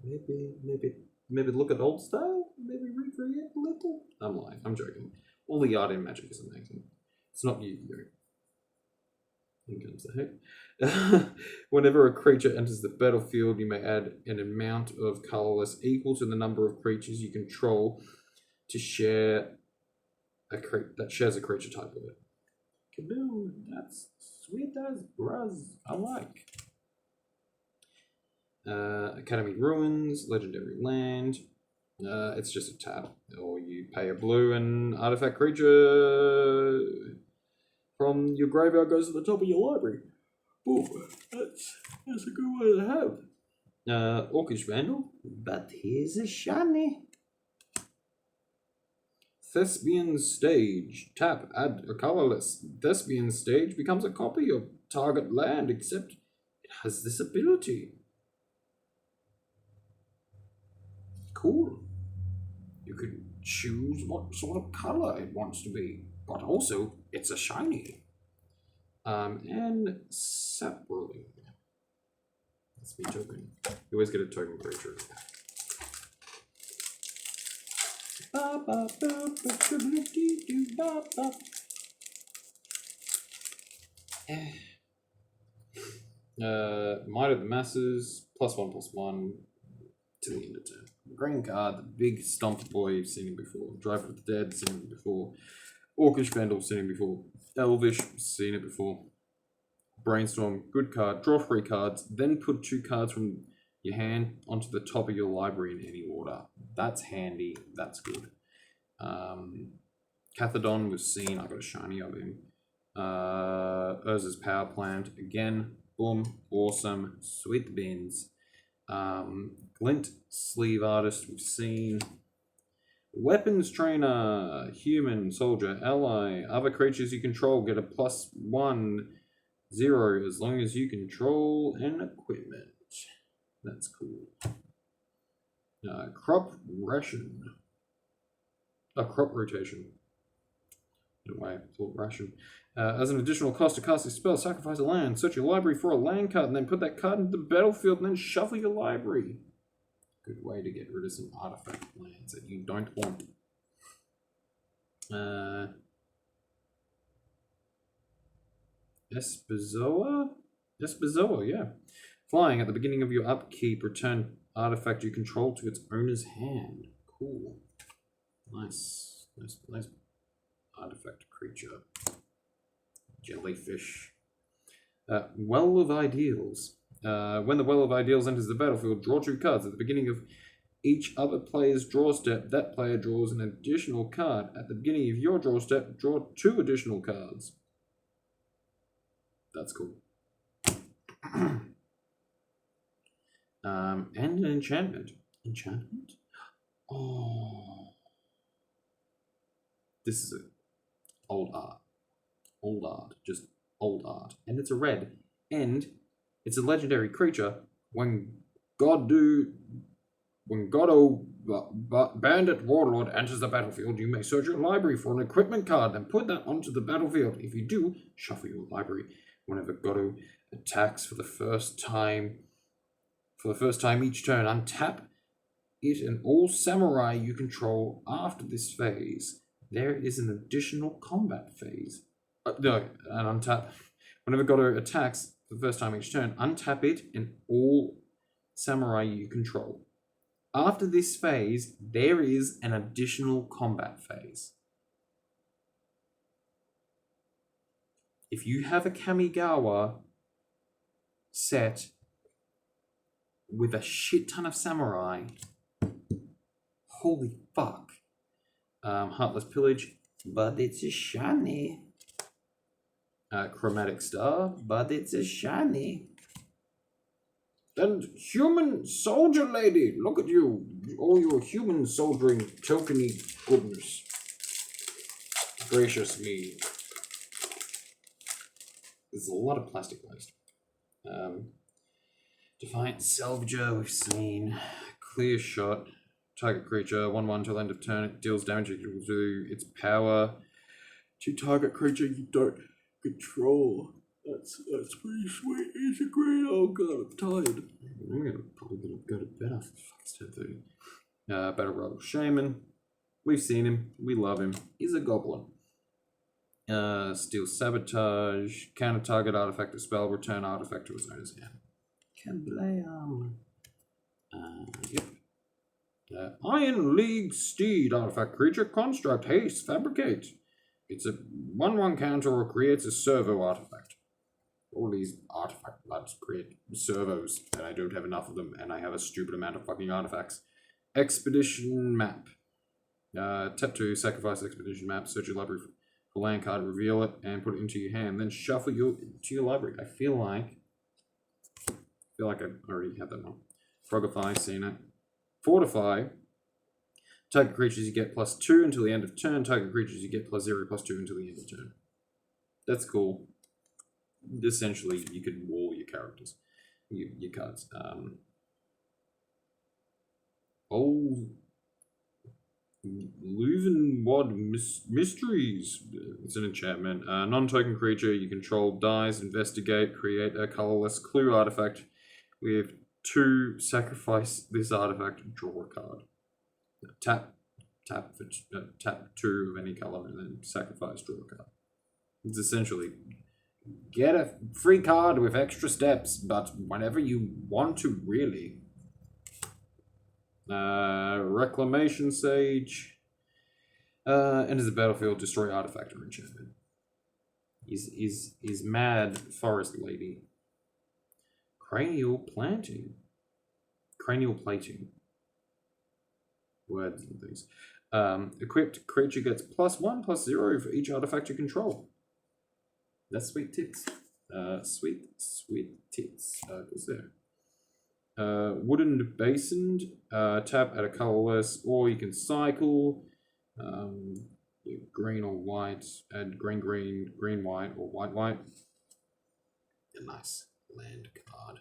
maybe look at old style. Maybe recreate a little. I'm lying. I'm joking. All the art in Magic is amazing. It's not Yu-Gi-Oh! Here comes the heck. Whenever a creature enters the battlefield, you may add an amount of colorless equal to the number of creatures you control to share that shares a creature type with it. Kaboom! That's sweet as buzz. I like. Academy Ruins, Legendary Land. It's just a tap, or you pay a blue and artifact creature from your graveyard goes to the top of your library. Ooh, that's a good way to have. Orcish Vandal, but here's a shiny. Thespian Stage. Tap, add a colorless. Thespian Stage becomes a copy of target land, except it has this ability. Cool. You can choose what sort of color it wants to be, but also it's a shiny. And Sap Rolling. Let's be token. You always get a token creature. Might of the Masses, +1/+1 to the end of turn. Green card, the big stomp boy, you've seen him before. Drive of the Dead, seen him before. Orcish Vandal, seen him before. Elvish, seen it before. Brainstorm, good card. Draw 3 cards, then put 2 cards from your hand onto the top of your library in any order. That's handy. That's good. Cathedon was seen. I got a shiny of him. Urza's Power Plant again. Boom. Awesome. Sweet bins. Glint Sleeve Artist we've seen. Weapons Trainer. Human, Soldier, Ally. Other creatures you control get a +1/0 as long as you control an equipment. That's cool. Crop Ration. A crop rotation. No way, it's all ration. As an additional cost to cast a spell, sacrifice a land, search your library for a land card, and then put that card into the battlefield, and then shuffle your library. Good way to get rid of some artifact lands that you don't want. Espezoa, yeah. Flying, at the beginning of your upkeep, return artifact you control to its owner's hand. Cool. Nice artifact creature. Jellyfish. Well of Ideals. When the Well of Ideals enters the battlefield, draw 2 cards. At the beginning of each other player's draw step, that player draws an additional card. At the beginning of your draw step, draw 2 additional cards. That's cool. And an enchantment. Enchantment? Oh, this is old art, just old art, and it's a red, and it's a legendary creature. When Goddo Bandit Warlord enters the battlefield, you may search your library for an equipment card and put that onto the battlefield. If you do, shuffle your library. Whenever Goddo attacks for the first time each turn, untap it and all samurai you control after this phase. There is an additional combat phase. No, and untap. Whenever Goddo attacks for the first time each turn, untap it and all samurai you control. After this phase, there is an additional combat phase. If you have a Kamigawa set with a shit ton of samurai, holy fuck. Heartless Pillage, but it's a shiny. Chromatic Star, but it's a shiny. And human soldier lady, look at you. All your human soldiering tokeny goodness. Gracious me. There's a lot of plastic waste. Defiant Salvager, we've seen. Clear Shot. Target creature, 1/1 till end of turn. It deals damage equal to its power to target creature you don't control. That's pretty sweet. It's a great. Oh god, I'm tired. I'm probably gonna go to bed after it's 10:30. Battle Royal Shaman. We've seen him. We love him. He's a goblin. Steal Sabotage. Counter target artifact or spell. Return artifact to its owner's hand. Kablam. Yep. Iron League Steed artifact creature. Construct. Haste. Fabricate. It's a 1/1 counter or creates a servo artifact. All these artifact lads create servos, and I don't have enough of them, and I have a stupid amount of fucking artifacts. Expedition Map. Tap 2, sacrifice Expedition Map, search your library for land card, reveal it, and put it into your hand. Then shuffle to your library. I feel like I already had that one. Frogify, seen it. Fortify. Target creatures you get +2 until the end of turn. Target creatures you get +0/+2 until the end of turn. That's cool. Essentially, you can wall your characters, your cards. Leuvenwad Mysteries. It's an enchantment. Non-token creature you control dies. Investigate. Create a colorless clue artifact. We have 2. Sacrifice this artifact. Draw a card. Tap 2 of any color and then sacrifice. Draw a card. It's essentially get a free card with extra steps, but whenever you want to, really. Reclamation Sage. Enters the battlefield, destroy artifact or enchantment. Is Mad Forest Lady. Cranial Plating. Words and things. Equipped creature gets +1/+0 for each artifact you control. That's sweet tits. Sweet tits. Goes there. Wooden Basin. Tap at a colorless, or you can cycle. Green or white. Add green, white, or white. A nice land card.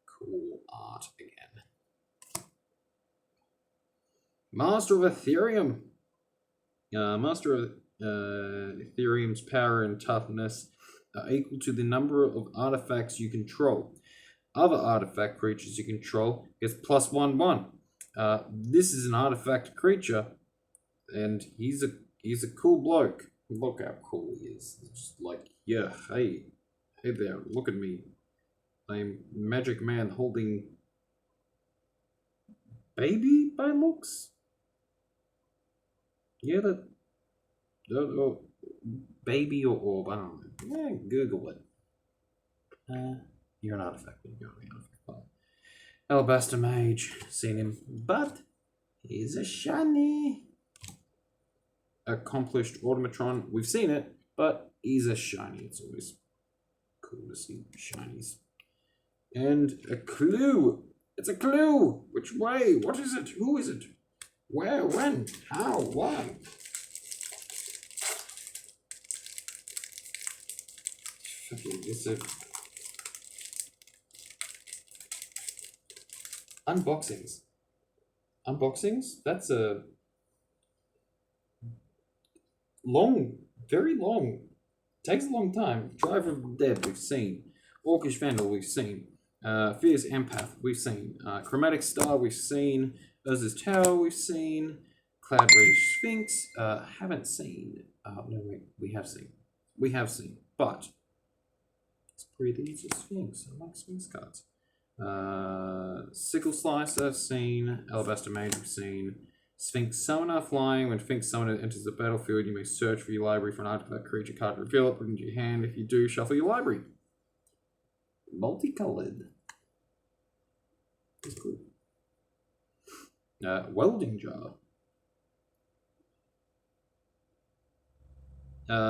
Cool art again. Master of Ethereum. Master of Ethereum's power and toughness are equal to the number of artifacts you control. Other artifact creatures you control gets +1/1. This is an artifact creature, and he's a cool bloke. Look how cool he is. It's just like, yeah, hey there, look at me. I'm Magic Man holding baby by looks. Yeah, that baby or orb, I don't know. Yeah, Google it. You're an artifact. You're an artifact. Alabaster Mage, seen him, but he's a shiny. Accomplished Automatron, we've seen it, but he's a shiny. It's always cool to see shinies. And a clue. It's a clue. Which way? What is it? Who is it? Where? When? How? Why? Fucking this is unboxings. Unboxings? That's a long, very long. Takes a long time. Driver of the Dead, we've seen. Orcish Vandal, we've seen. Fierce Empath, we've seen. Chromatic Star, we've seen. Urza's Tower, we've seen. Cloud British Sphinx, haven't seen. No, wait, we have seen. We have seen, but it's pretty as a Sphinx. I like Sphinx cards. Sickle Slicer, seen. Alabaster Mage, we've seen. Sphinx Summoner flying. When Sphinx Summoner enters the battlefield, you may search for your library for an artifact creature card, reveal it, put it into your hand. If you do, shuffle your library. Multicolored. That's cool. Welding Jar.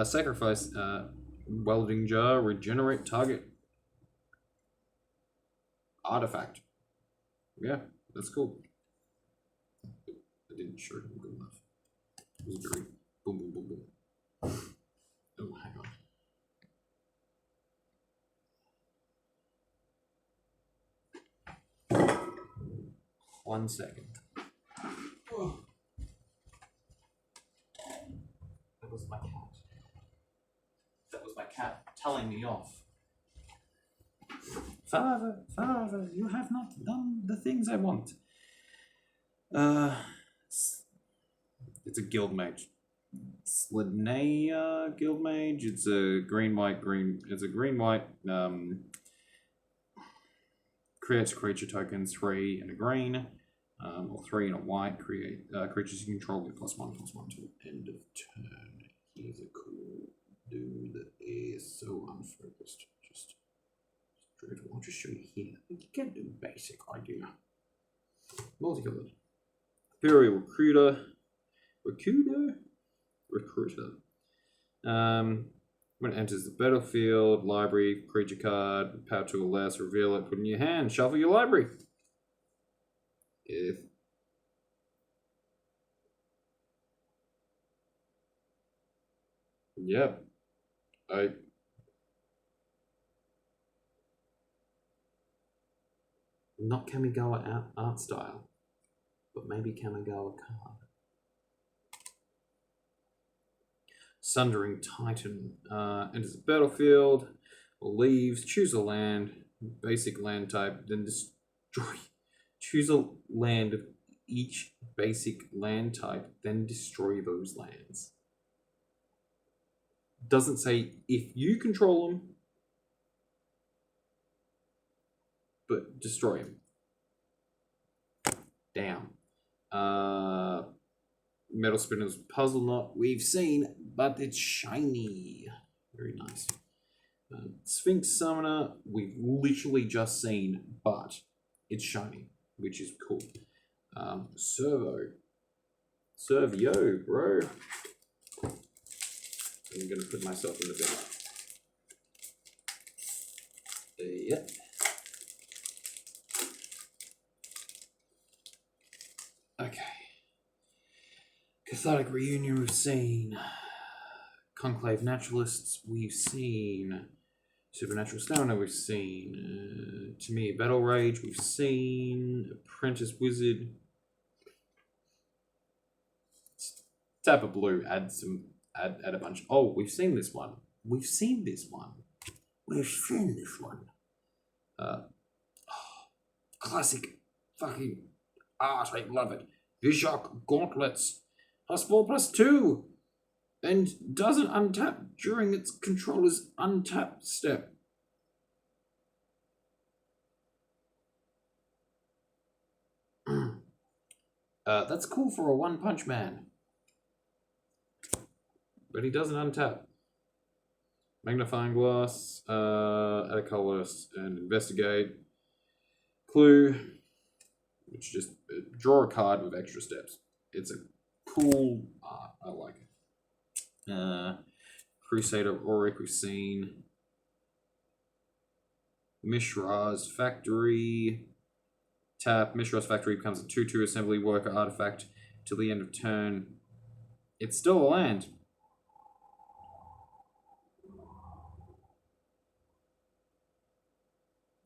Sacrifice. Welding Jar. Regenerate target. Artifact. Yeah, that's cool. I didn't show him good enough. It was very boom, boom, boom, boom. Oh, hang on. 1 second. Oh. That was my cat. That was my cat telling me off. Father, Father, you have not done the things I want. It's a guild mage. Slidnea guild mage. It's a green-white. It's a green-white. Creates creature tokens 3 and a green, or 3 and a white. Create creatures you control with +1/+1 till end of turn. He's a cool dude that is so unfocused. I'll just show you here. You get the basic idea. Multicolored. Imperial Recruiter. When it enters the battlefield, library, creature card, power tool less, reveal it, put it in your hand, shuffle your library. If yep. Not Kamigawa art style, but maybe Kamigawa card. Sundering Titan enters the battlefield, or leaves, choose a land, basic land type, then destroy. Choose a land of each basic land type, then destroy those lands. Doesn't say if you control them, but destroy them. Damn. Metal Spinner's Puzzle Knot we've seen, but it's shiny. Very nice. Sphinx Summoner we've literally just seen, but it's shiny, which is cool. Servio, bro. I'm gonna put myself in the bed. Yeah. Okay. Cathartic Reunion we've seen. Conclave Naturalists we've seen. Supernatural Stamina we've seen. Tamir Battle Rage we've seen. Apprentice Wizard. Tap a blue, add a bunch. Oh, we've seen this one. We've seen this one. Classic fucking art, I love it. Vishok Gauntlets. +4/+2. And doesn't untap during its controller's untap step. That's cool for a One Punch Man. But he doesn't untap. Magnifying Glass, add a color list, and Investigate. Clue, which just draw a card with extra steps. It's a cool art. I like it. Crusader Auric we've seen. Mishra's Factory. Tap. Mishra's Factory becomes a 2/2 assembly worker artifact. till the end of turn. It's still a land.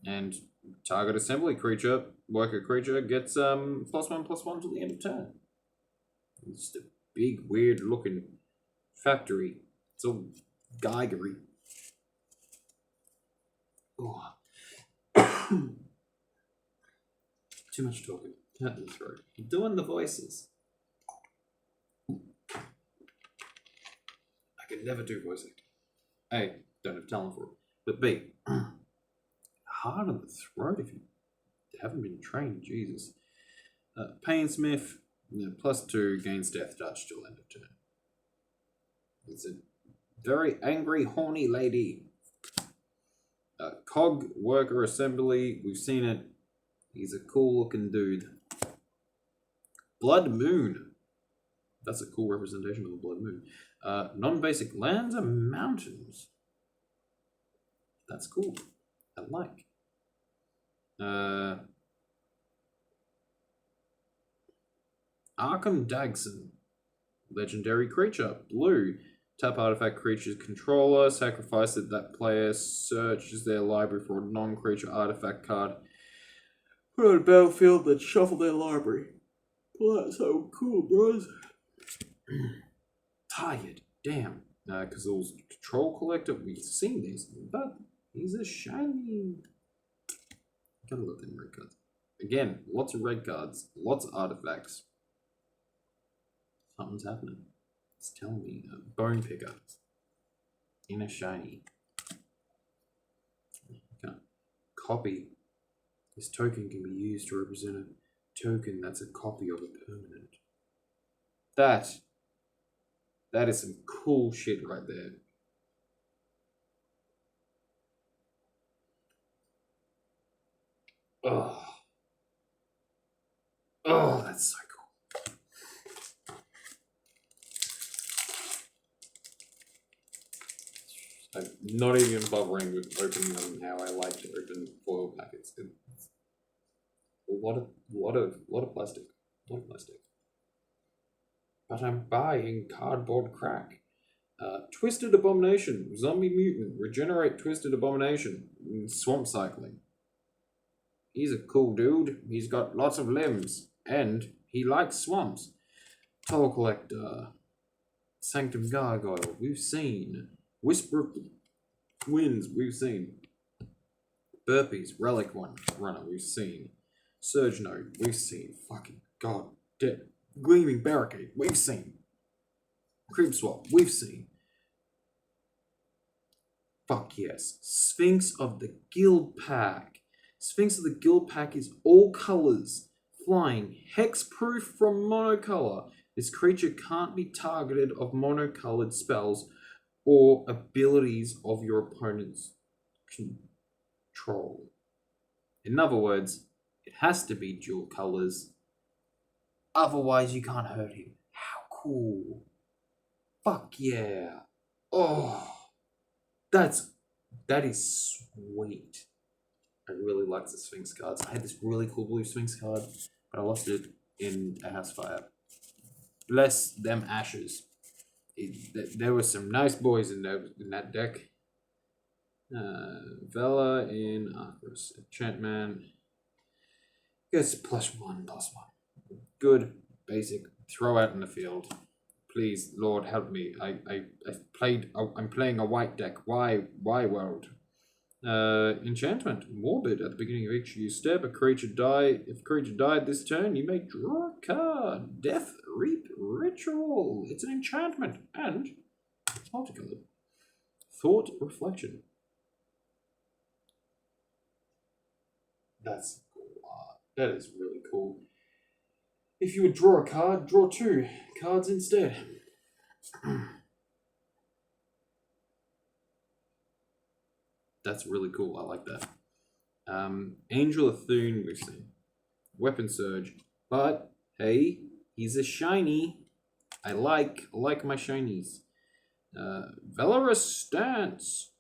And target assembly creature, worker creature, gets +1/+1 till the end of turn. It's just a big, weird looking factory. It's all Geigery. Oh. Too much talking. Cut the throat. I'm doing the voices. I could never do voice acting. A, don't have talent for it. But B, hard on the throat if you haven't been trained. Jesus. Painsmith, +2, gains death touch till end of turn. It's a very angry, horny lady. Cog Worker Assembly, we've seen it. He's a cool looking dude. Blood Moon. That's a cool representation of a Blood Moon. Non-basic lands and mountains. That's cool. I like. Arkham Dagson. Legendary creature. Blue. Tap artifact creature's controller. Sacrifice it. That player searches their library for a non-creature artifact card. Put on a battlefield, then shuffle their library. Well, that's so cool, bros. Tired. Damn. Because it was Control Collector. We've seen these, but he's a shiny. Gotta look in red cards. Again, lots of red cards, lots of artifacts. Something's happening. It's telling me Bone Picker in a shiny. Copy. This token can be used to represent a token that's a copy of a permanent. That is some cool shit right there. Oh, that's so cool. I'm not even bothering with opening them how I like to open foil packets. It's a lot of plastic. A lot of plastic. But I'm buying cardboard crack. Twisted Abomination, Zombie Mutant, Regenerate Twisted Abomination, Swamp Cycling. He's a cool dude. He's got lots of limbs, and he likes swamps. Toll Collector, Sanctum Gargoyle, we've seen. Whisper of the Winds, we've seen. Burpees, Relic Runner, we've seen. Surge Node, we've seen. Fucking god, dead. Gleaming Barricade, we've seen. Crib Swap, we've seen. Fuck yes. Sphinx of the Guild Pack. Sphinx of the Guild Pack is all colors. Flying. Hexproof from monocolor. This creature can't be targeted of monocolored spells or abilities of your opponent's control. In other words, it has to be dual colors. Otherwise, you can't hurt him. How cool. Fuck yeah. Oh, that is sweet. I really like the Sphinx cards. I had this really cool blue Sphinx card, but I lost it in a house fire. Bless them ashes. There were some nice boys in that deck. Vela in Arcus. Enchantment. Gets +1/+1. Good, basic. Throw out in the field. Please, Lord, help me. I'm playing a white deck. Why world? Enchantment. Morbid. At the beginning of each use step, if a creature died this turn, you may draw a card. Death Reap Ritual. It's an enchantment, and it's multicolored. Thought Reflection. That's cool art. That is really cool. If you would draw a card, draw 2 cards instead. That's really cool. I like that. Angel of Thune, we've seen. Weapon Surge. But, hey, he's a shiny. I like my shinies. Valorous Stance.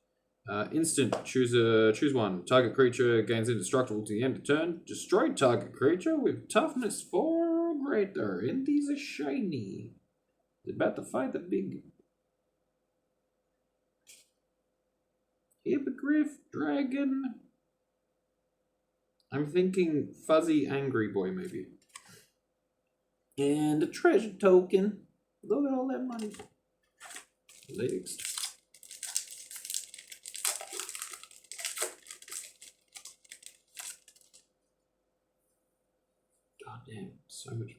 Instant. Choose one. Target creature gains indestructible to the end of turn. Destroy target creature with toughness 4 Liberator, and these are shiny. He's about to fight the big Hippogriff Dragon. I'm thinking Fuzzy Angry Boy, maybe. And a treasure token. Look at all that money. Next. God damn, so much.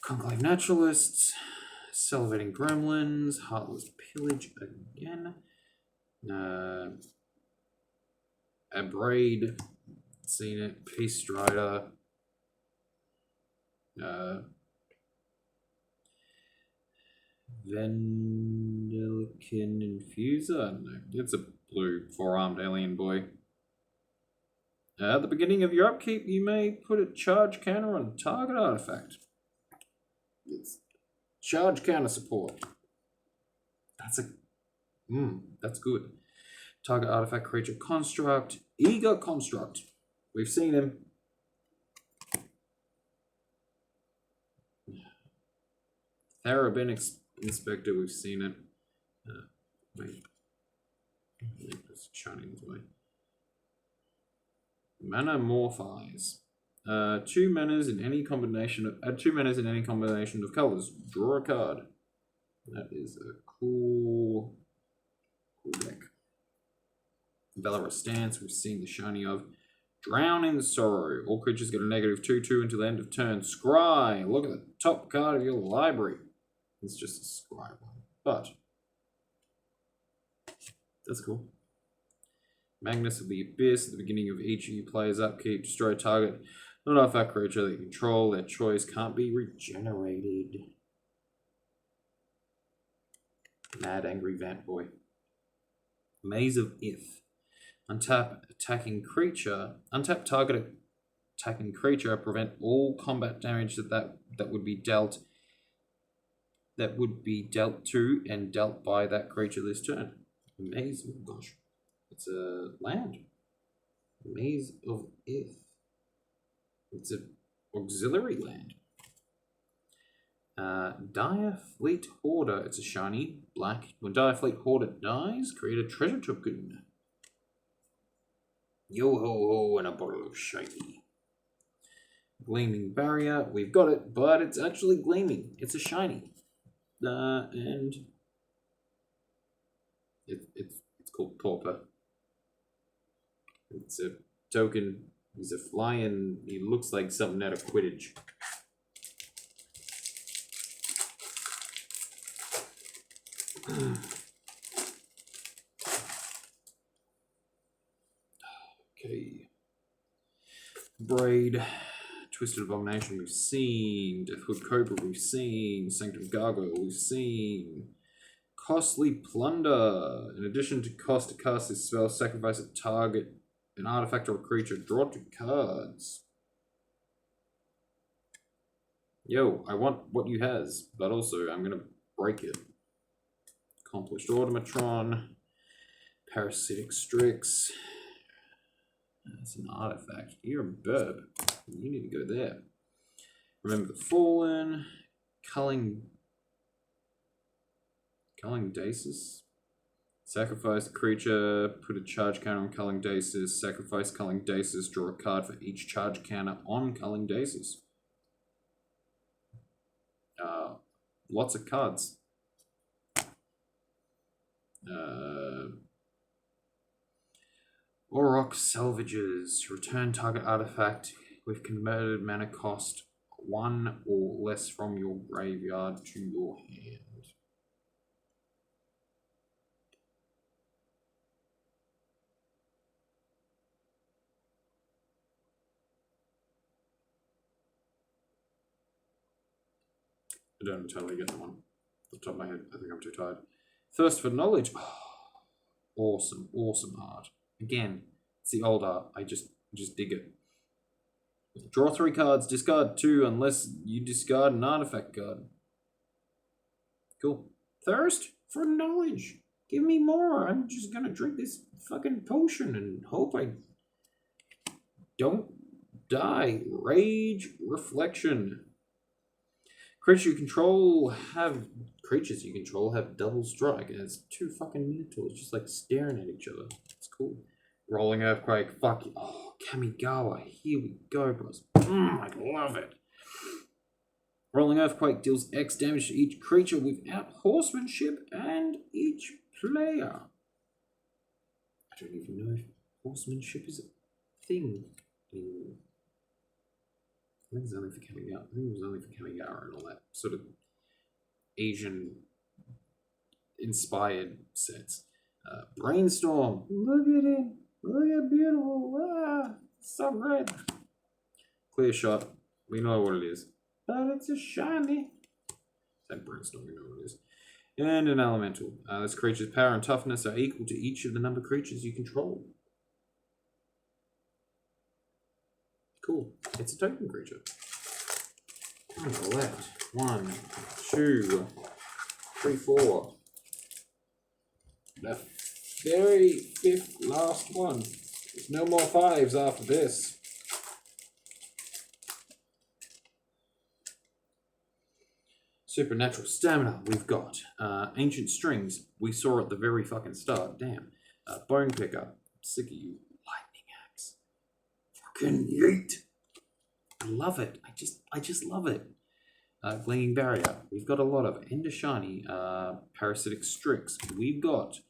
Conclave Naturalists. Salivating Gremlins. Heartless Pillage again. Abrade. Seen it. Peace Strider. Vendelican Infuser? No, it's a blue four-armed alien boy. At the beginning of your upkeep, you may put a charge counter on target artifact. It's charge counter support. That's good. Target artifact creature construct. Eager Construct. We've seen him. Therabin Inspector, we've seen it. Wait. It's shining this way. Mana Morphize. 2 manas in any combination of add 2 manas in any combination of colors. Draw a card. That is a cool deck. Valorous Stance, we've seen the shiny of. Drown in Sorrow. All creatures get a -2/2 until the end of turn. Scry. Look at the top card of your library. It's just a Scry one, but that's cool. Magnus of the Abyss. At the beginning of each of your players' upkeep, destroy a target non-artifact creature that you control. Their choice can't be regenerated. Mad Angry Vant Boy. Maze of Ith. Untap attacking creature. Untap target attacking creature. Prevent all combat damage that would be dealt. That would be dealt to and dealt by that creature this turn. Maze. Oh gosh, it's a land. Maze of Ith. It's an auxiliary land. Dire Fleet Hoarder. It's a shiny black. When Dire Fleet Hoarder dies, create a treasure token. Yo ho ho and a bottle of shiny. Gleaming Barrier. We've got it, but it's actually gleaming. It's a shiny. And it's called Pauper. It's a token. He's a flying. He looks like something out of Quidditch. Okay. Braid. Twisted Abomination we've seen. Deathhood Cobra we've seen. Sanctum Gargoyle we've seen. Costly Plunder. In addition to cost to cast this spell, sacrifice a target, an artifact or a creature. Draw 2 cards. Yo, I want what you has, but also I'm gonna break it. Accomplished Automatron. Parasitic Strix. That's an artifact. You're a burb. You need to go there. Remember the Fallen. Culling Dasis. Sacrifice the creature. Put a charge counter on Culling Dasis. Sacrifice Culling Dasis. Draw a card for each charge counter on Culling Dasis. Lots of cards. Auroch Salvages. Return target artifact with converted mana cost 1 or less from your graveyard to your hand. I don't totally get that one. Off the top of my head, I think I'm too tired. Thirst for Knowledge. Oh, awesome, awesome art. Again, it's the old art. I just dig it. Draw 3 cards, discard 2 unless you discard an artifact card. Cool. Thirst for Knowledge. Give me more. I'm just gonna drink this fucking potion and hope I don't die. Rage Reflection. Creatures you control have double strike, and it's 2 fucking minotaurs just like staring at each other. It's cool. Rolling Earthquake, fuck you. Oh, Kamigawa, here we go, bros. I love it. Rolling Earthquake deals X damage to each creature without horsemanship and each player. I don't even know if horsemanship is a thing anymore. I think it's only for Kamigawa. I think it was only for Kamigawa and all that sort of Asian inspired sets. Brainstorm. Look at it. Look at beautiful. Ah, so great. Clear shot. We know what it is. But it's a shiny. That Brainstorm, we know what it is. And an elemental. This creature's power and toughness are equal to each of the number of creatures you control. Cool. It's a token creature. On the left. 1, 2, 3, 4. The very 5th last one. There's no more 5s after this. Supernatural Stamina, we've got. Ancient Strings, we saw at the very fucking start. Damn. Bone Picker, I'm sick of you. Lightning Axe. Fucking yeet. I love it. I just love it. Clinging Barrier, we've got a lot of. Ender Shiny, Parasitic Strix, we've got.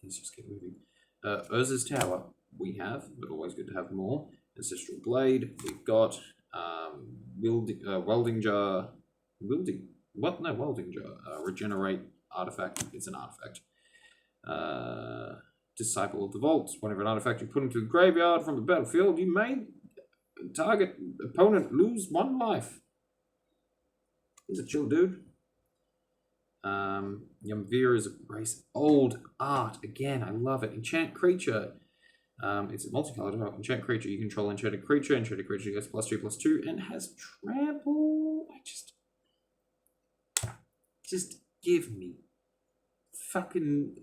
Let's just keep moving. Urza's Tower, we have, but always good to have more. Ancestral Blade, we've got. Welding Jar. Welding Jar. Regenerate Artifact. It's an artifact. Disciple of the Vaults. Whenever an artifact you put into the graveyard from the battlefield, you may target opponent lose 1 life. He's a chill dude. Yamvir is a race. Old art. Again, I love it. Enchant Creature. It's a multicolored enchant creature. You control enchanted creature. Enchanted creature gets +2/+2 and has trample. Just give me fucking.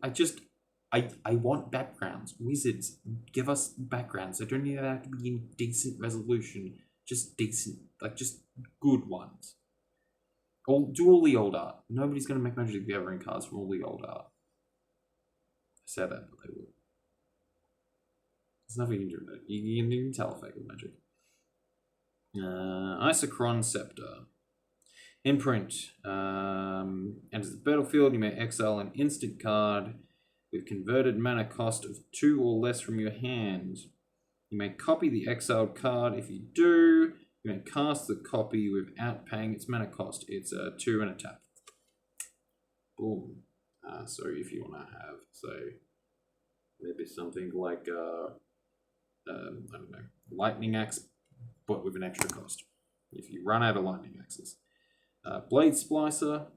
I want backgrounds. Wizards, give us backgrounds. They don't even have to be in decent resolution. Just decent, just good ones. Do all the old art. Nobody's gonna make Magic the Gathering cards from all the old art. I said that, but they will. There's nothing you can do with it. You can tell a fake with Magic. Isochron Scepter. Imprint. Enters the battlefield. You may exile an instant card with converted mana cost of 2 or less from your hand. You may copy the exiled card. If you do, you may cast the copy without paying its mana cost. It's a 2 and a tap. Boom. So if you want to have, say, maybe something like I don't know, Lightning Axe, but with an extra cost. If you run out of Lightning Axes. Blade Splicer.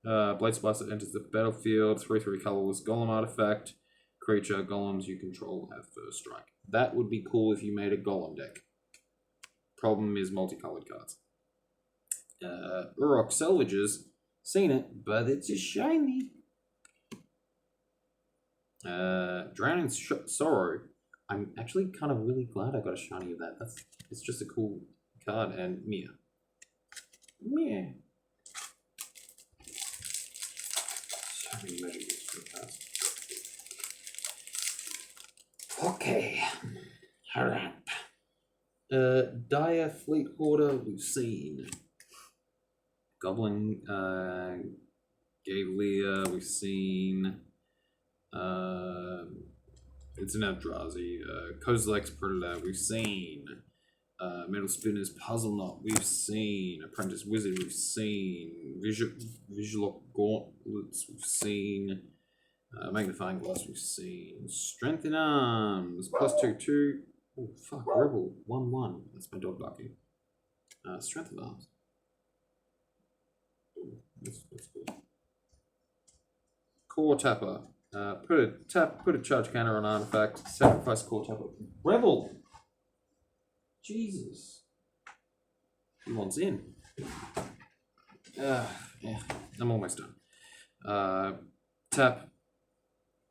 Blade Splicer enters the battlefield. 3/3 colorless golem artifact. Creature golems you control have first strike. That would be cool if you made a golem deck. Problem is multicolored cards. Urok Salvages. Seen it, but it's a shiny. Drowning Sorrow. I'm actually kind of really glad I got a shiny of that. It's just a cool card. And Mia. Yeah. So many magic cards. Okay. Alright. Dire Fleet Hoarder, we've seen. Goblin Gavlia, we've seen. It's an Eldrazi. Kozilek's Predator, we've seen. Metal Spinner's Puzzle Knot, we've seen. Apprentice Wizard, we've seen. Visual Gauntlets, we've seen. Magnifying Glass, we've seen. Strength in Arms, +2/2. Oh, fuck, Rebel, 1/1. That's my dog barking. Strength of Arms. Ooh, that's cool. Core Tapper. Put a charge counter on artifact. Sacrifice Core Tapper. Rebel! Jesus. He wants in. Yeah, I'm almost done. Tap.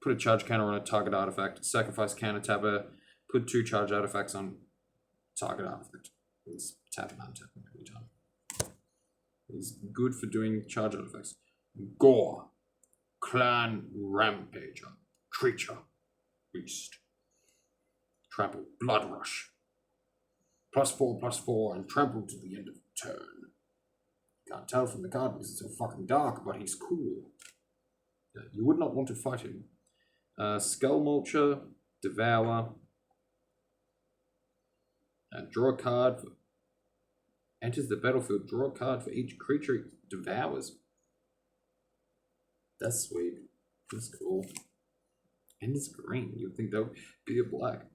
Put a charge counter on a target artifact. Sacrifice counter tapper. Put 2 charge artifacts on target artifact. It's tap and untap every time. It's good for doing charge artifacts. Gore. Clan Rampager. Creature. Beast. Trample. Blood Rush. +4/+4 and trample to the end of the turn. Can't tell from the card because it's so fucking dark, but he's cool. You would not want to fight him. Skull Mulcher. Devour. Draw a card. Enters the battlefield. Draw a card for each creature it devours. That's sweet. That's cool. And it's green. You'd think that would be a black.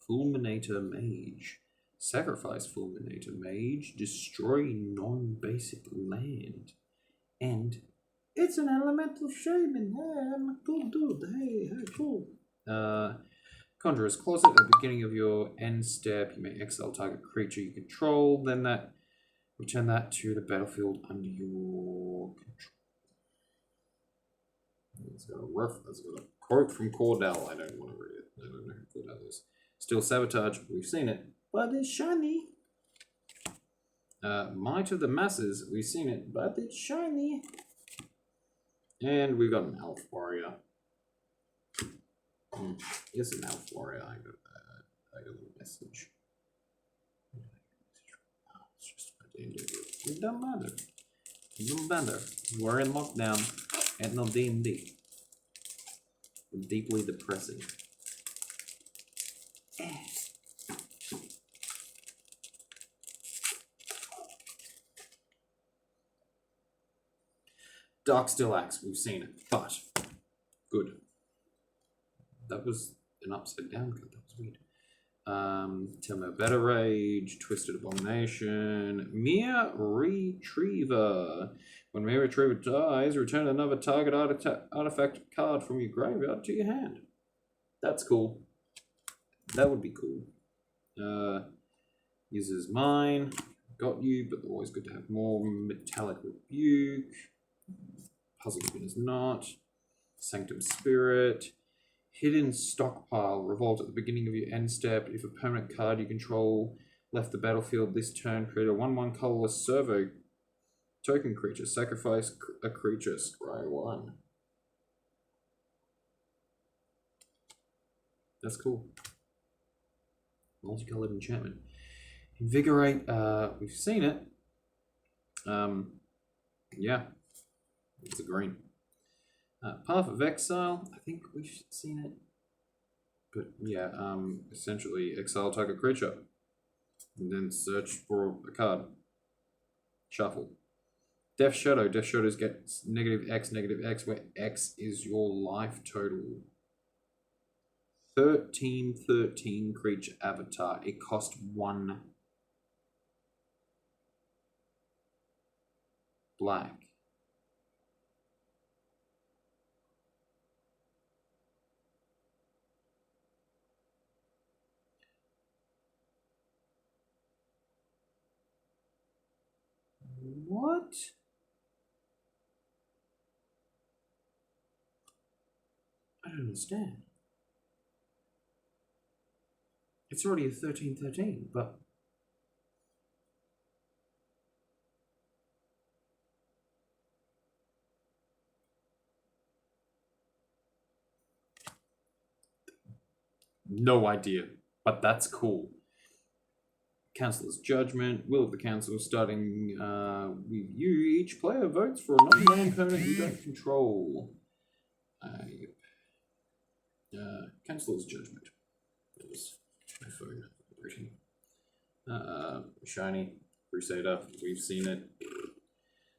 Fulminator Mage. Sacrifice Fulminator Mage. Destroy non-basic land. And it's an elemental shaman. Yeah, I'm a cool dude. Hey, cool. Conjurer's Closet. At the beginning of your end step, you may exile target creature you control. Then return that to the battlefield under your control. It's got a quote from Cordell. I don't want to read it. I don't know who Cordell is. Still Sabotage. We've seen it, but it's shiny. Might of the Masses. We've seen it, but it's shiny. And we've got an Elf Warrior. It's an Elf Warrior. I got a message. It's just it don't matter. It don't matter. We're in lockdown and no D&D. Deeply depressing. Dark Steel Axe, we've seen it, but good. That was an upside down cut, that was weird. Tilmo Better Rage, Twisted Abomination, Mere Retriever. When Mere Retriever dies, return another target artifact card from your graveyard to your hand. That's cool. That would be cool. Uses mine. Got you, but always good to have more. Metallic Rebuke. Puzzle Spin is not. Sanctum Spirit. Hidden Stockpile. Revolt at the beginning of your end step. If a permanent card you control left the battlefield this turn, create a 1/1 colorless servo token creature. Sacrifice a creature. Scry 1. That's cool. Multicolored enchantment. Invigorate. We've seen it. Yeah. It's a green. Path of Exile. I think we've seen it. But yeah, essentially exile target creature. And then search for a card. Shuffle. Death Shadow. Death Shadows get -X, where X is your life total. 13/13 creature avatar. It cost 1 black. What? I don't understand. It's already a 13/13, but no idea. But that's cool. Councilor's Judgment. Will of the Council starting with you. Each player votes for a non-land permanent you don't control. Councilor's Judgment. That was my phone vibrating. Shiny. Crusader. We've seen it.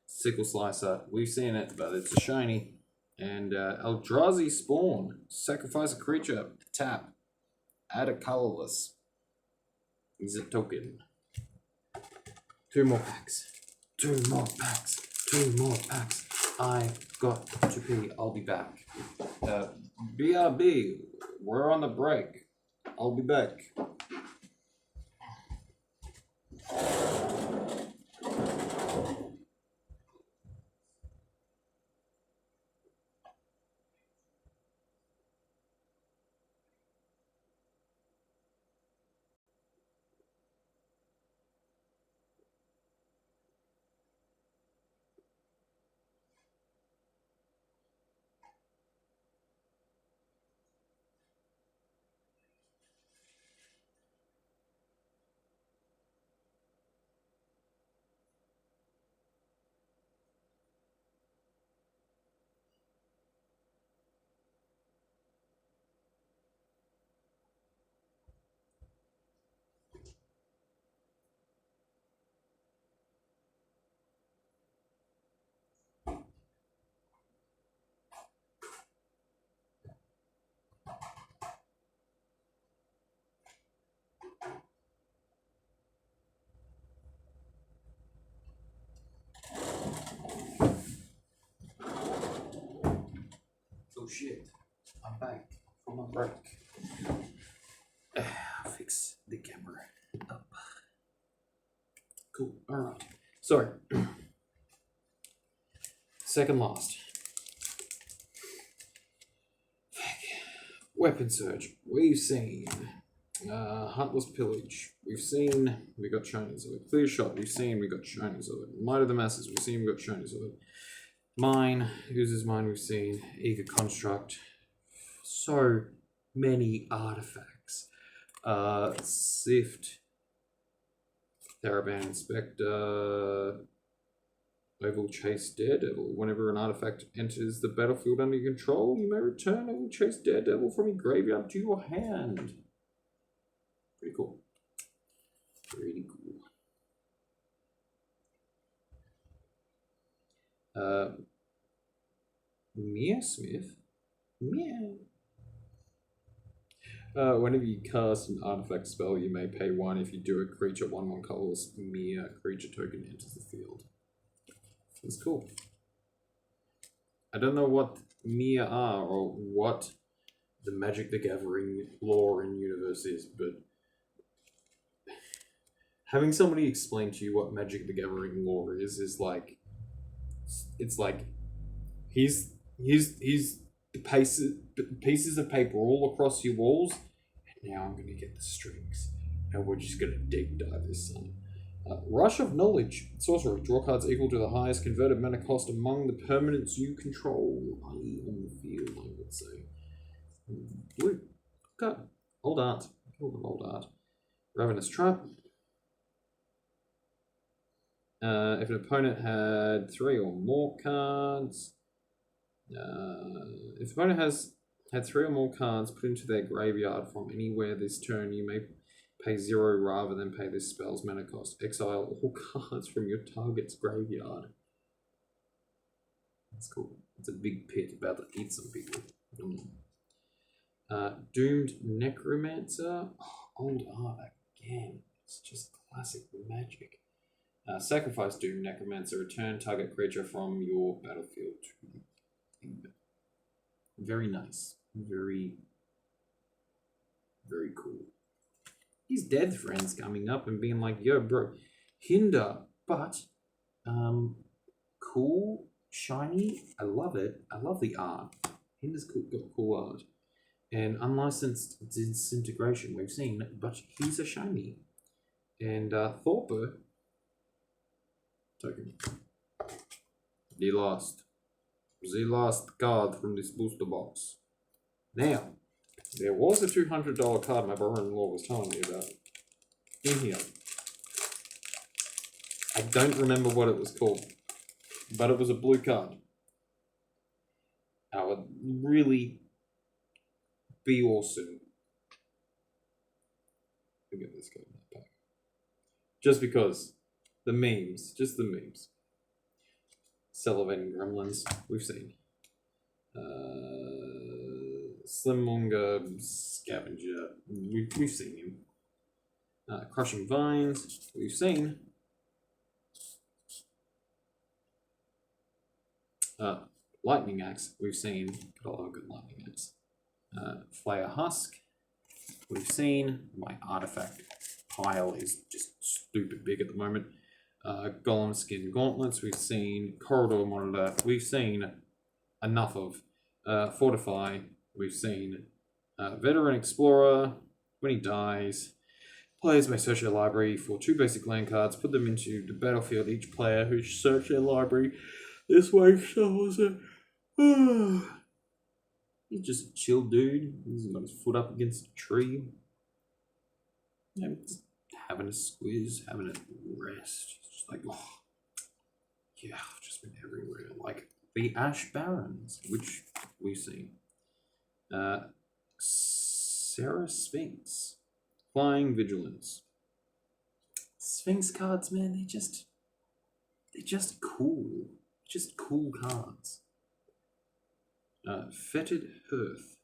Sickle Slicer. We've seen it, but it's a shiny. And Eldrazi Spawn. Sacrifice a creature. Tap. Add a colorless. Is a token. 2 more packs. 2 more packs. 2 more packs. I've got to pee. I'll be back. BRB. We're on the break. I'll be back. Oh shit. I'm back from a break. Fix the camera up. Cool. Alright. So, second last. Weapon Surge. We've seen Huntless Pillage. We've seen we got shinies of it. Clear Shot. We've seen we got shinies of it. Might of the Masses. We've seen we got shinies of it. Mine. Uses Mine. We've seen Eager Construct. So many artifacts. Sift. Theraban Inspector. Oval Chase Daredevil. Whenever an artifact enters the battlefield under your control, you may return Oval Chase Daredevil from your graveyard to your hand. Pretty cool. Pretty cool. Mia Smith? Meow. Whenever you cast an artifact spell, you may pay 1. If you do, a creature 1/1 colorless Mia creature token enters the field. That's cool. I don't know what Mia are or what the Magic the Gathering lore and universe is, but having somebody explain to you what Magic the Gathering lore is like, it's like here's the pieces of paper all across your walls, and now I'm gonna get the strings, and we're just gonna deep dive this son. Rush of Knowledge. Sorcery. Draw cards equal to the highest converted mana cost among the permanents you control, i.e. on the field, I would say. Blue. Okay. Old art. Old art. Ravenous Trap. If an opponent had 3 or more cards... if an opponent has had 3 or more cards put into their graveyard from anywhere this turn, you may pay 0 rather than pay this spell's mana cost. Exile all cards from your target's graveyard. That's cool. It's a big pit about to eat some people. Doomed Necromancer. Oh, old art again. It's just classic Magic. Sacrifice Doomed Necromancer. Return target creature from your battlefield. Very nice. Very, very cool. His dead friends coming up and being like, yo, bro, hinder, but cool, shiny. I love it. I love the art. Hinder's cool, got cool art. And unlicensed disintegration we've seen, but he's a shiny. And Thorper token. The last card from this booster box. Now, there was a $200 card my brother-in-law was telling me about in here. I don't remember what it was called, but it was a blue card. I would really be awesome to get this card in that pack. Just because the memes, just the memes. Salivating Gremlins, we've seen. Slimmonger Scavenger, we've seen him. Crushing Vines, we've seen. Lightning Axe, we've seen. Got a lot of good Lightning Axe. Flayer Husk, we've seen. My artifact pile is just stupid big at the moment. Golem Skin Gauntlets, we've seen. Corridor Monitor, we've seen enough of. Fortify, we've seen. Veteran Explorer, when he dies, players may search their library for 2 basic land cards, put them into the battlefield. Each player who searched their library this way shuffles it. He's just a chill dude. He's got his foot up against a tree. Yeah, just having a squeeze, having a rest. Just like, oh, yeah, I've just been everywhere. Like the Ash Barons, which we've seen. Sarah Sphinx. Flying Vigilance. Sphinx cards, man, they're just cool. Just cool cards. Fetid Hearth.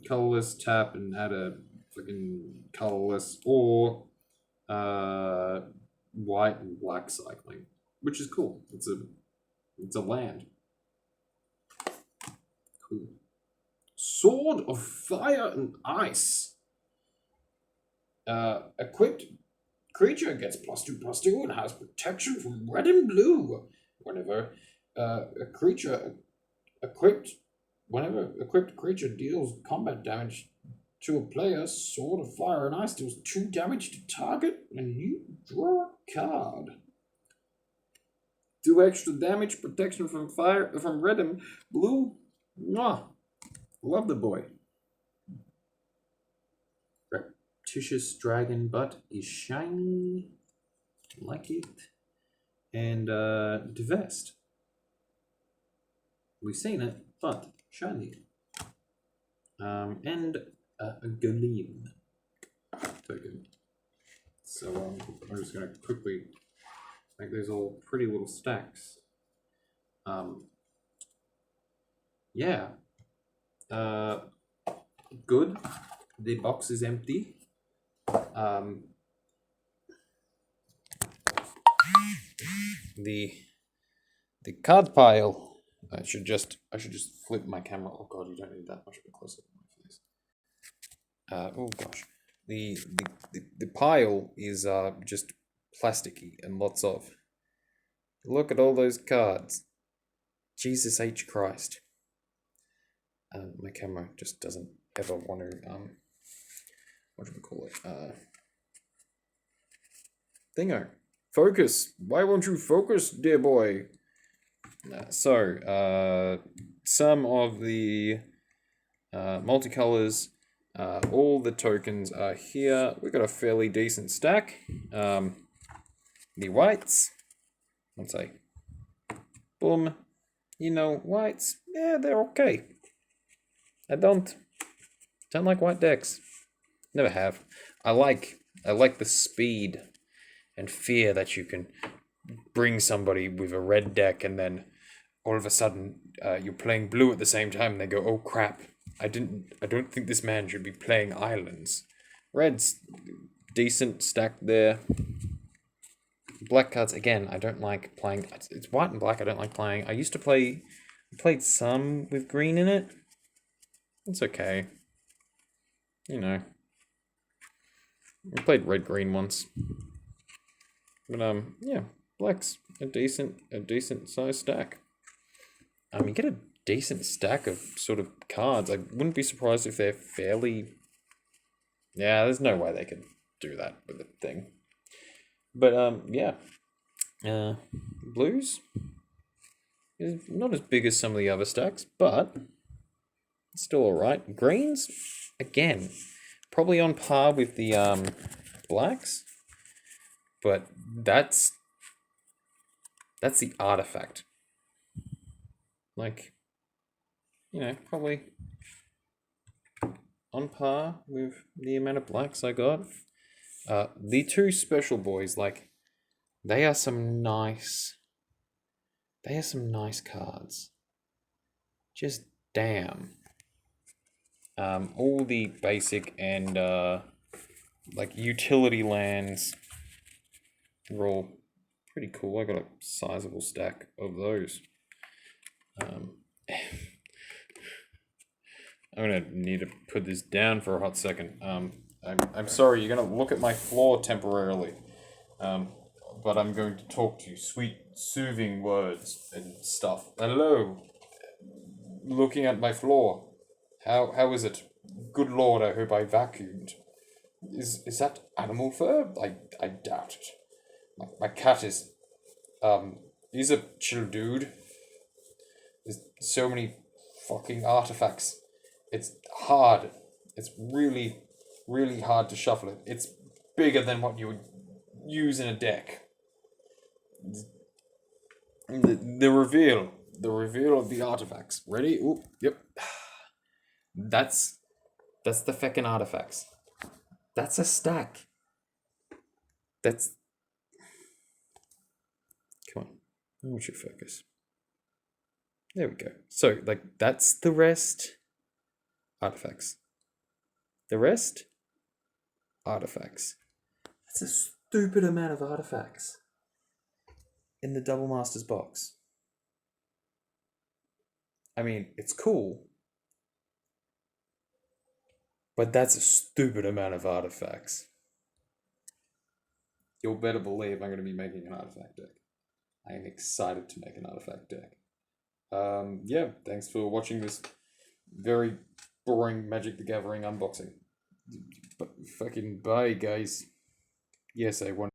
Colorless, tap and add a fucking colorless or white and black cycling, which is cool. It's a land. Cool. Sword of Fire and Ice. Equipped creature gets +2/+2 and has protection from red and blue. Whenever whenever equipped creature deals combat damage to a player, Sword of Fire and Ice deals 2 damage to target, and you draw a card. 2 extra damage, protection from fire, from red and blue. Mwah. Love the boy. Reptitious dragon butt is shiny. Like it. And divest. We've seen it, but shiny. And a Goleem token. So I'm just gonna quickly make these all pretty little stacks. Yeah. Good. The box is empty. The card pile. I should just flip my camera. Oh god, you don't need that much of a close up on my face. Oh gosh. The pile is just plasticky and lots of. Look at all those cards. Jesus H Christ. My camera just doesn't ever want to what do we call it? Thingo. Focus. Why won't you focus, dear boy? So, some of the multicolors, all the tokens are here. We've got a fairly decent stack. The whites, let's say, boom. You know, whites, yeah, they're okay. I don't like white decks. Never have. I like the speed and fear that you can bring somebody with a red deck and then all of a sudden you're playing blue at the same time and they go, oh crap, I don't think this man should be playing islands. Red's decent stack there. Black cards, again, I don't like playing. It's white and black I don't like playing. I used to played some with green in it. It's okay. You know. I played red-green once. But yeah, black's a decent sized stack. You get a decent stack of sort of cards. I wouldn't be surprised if they're fairly. Yeah, there's no way they could do that with the thing. But yeah. Blues is not as big as some of the other stacks, but it's still alright. Greens, again, probably on par with the blacks, but that's the artifact. Like, you know, probably on par with the amount of blacks I got. The 2 special boys, like, they are some nice cards. Just damn. All the basic and like utility lands are all pretty cool. I got a sizable stack of those. I'm gonna need to put this down for a hot second. I'm sorry, you're gonna look at my floor temporarily. But I'm going to talk to you. Sweet, soothing words and stuff. Hello. Looking at my floor. How is it? Good lord, I hope I vacuumed. Is that animal fur? I doubt it. My cat is he's a chill dude. There's so many fucking artifacts. It's hard. It's really, really hard to shuffle it. It's bigger than what you would use in a deck. The reveal of the artifacts. Ready? Oop, yep. That's the feckin' artifacts. That's a stack. That's. Come on, I want you to focus. There we go. So, like, that's the rest. Artifacts. The rest. Artifacts. That's a stupid amount of artifacts in the Double Masters box. I mean, it's cool. But that's a stupid amount of artifacts. You'll better believe I'm going to be making an artifact deck. I am excited to make an artifact deck. Yeah, thanks for watching this very boring Magic the Gathering unboxing. But fucking bye, guys. Yes, I want.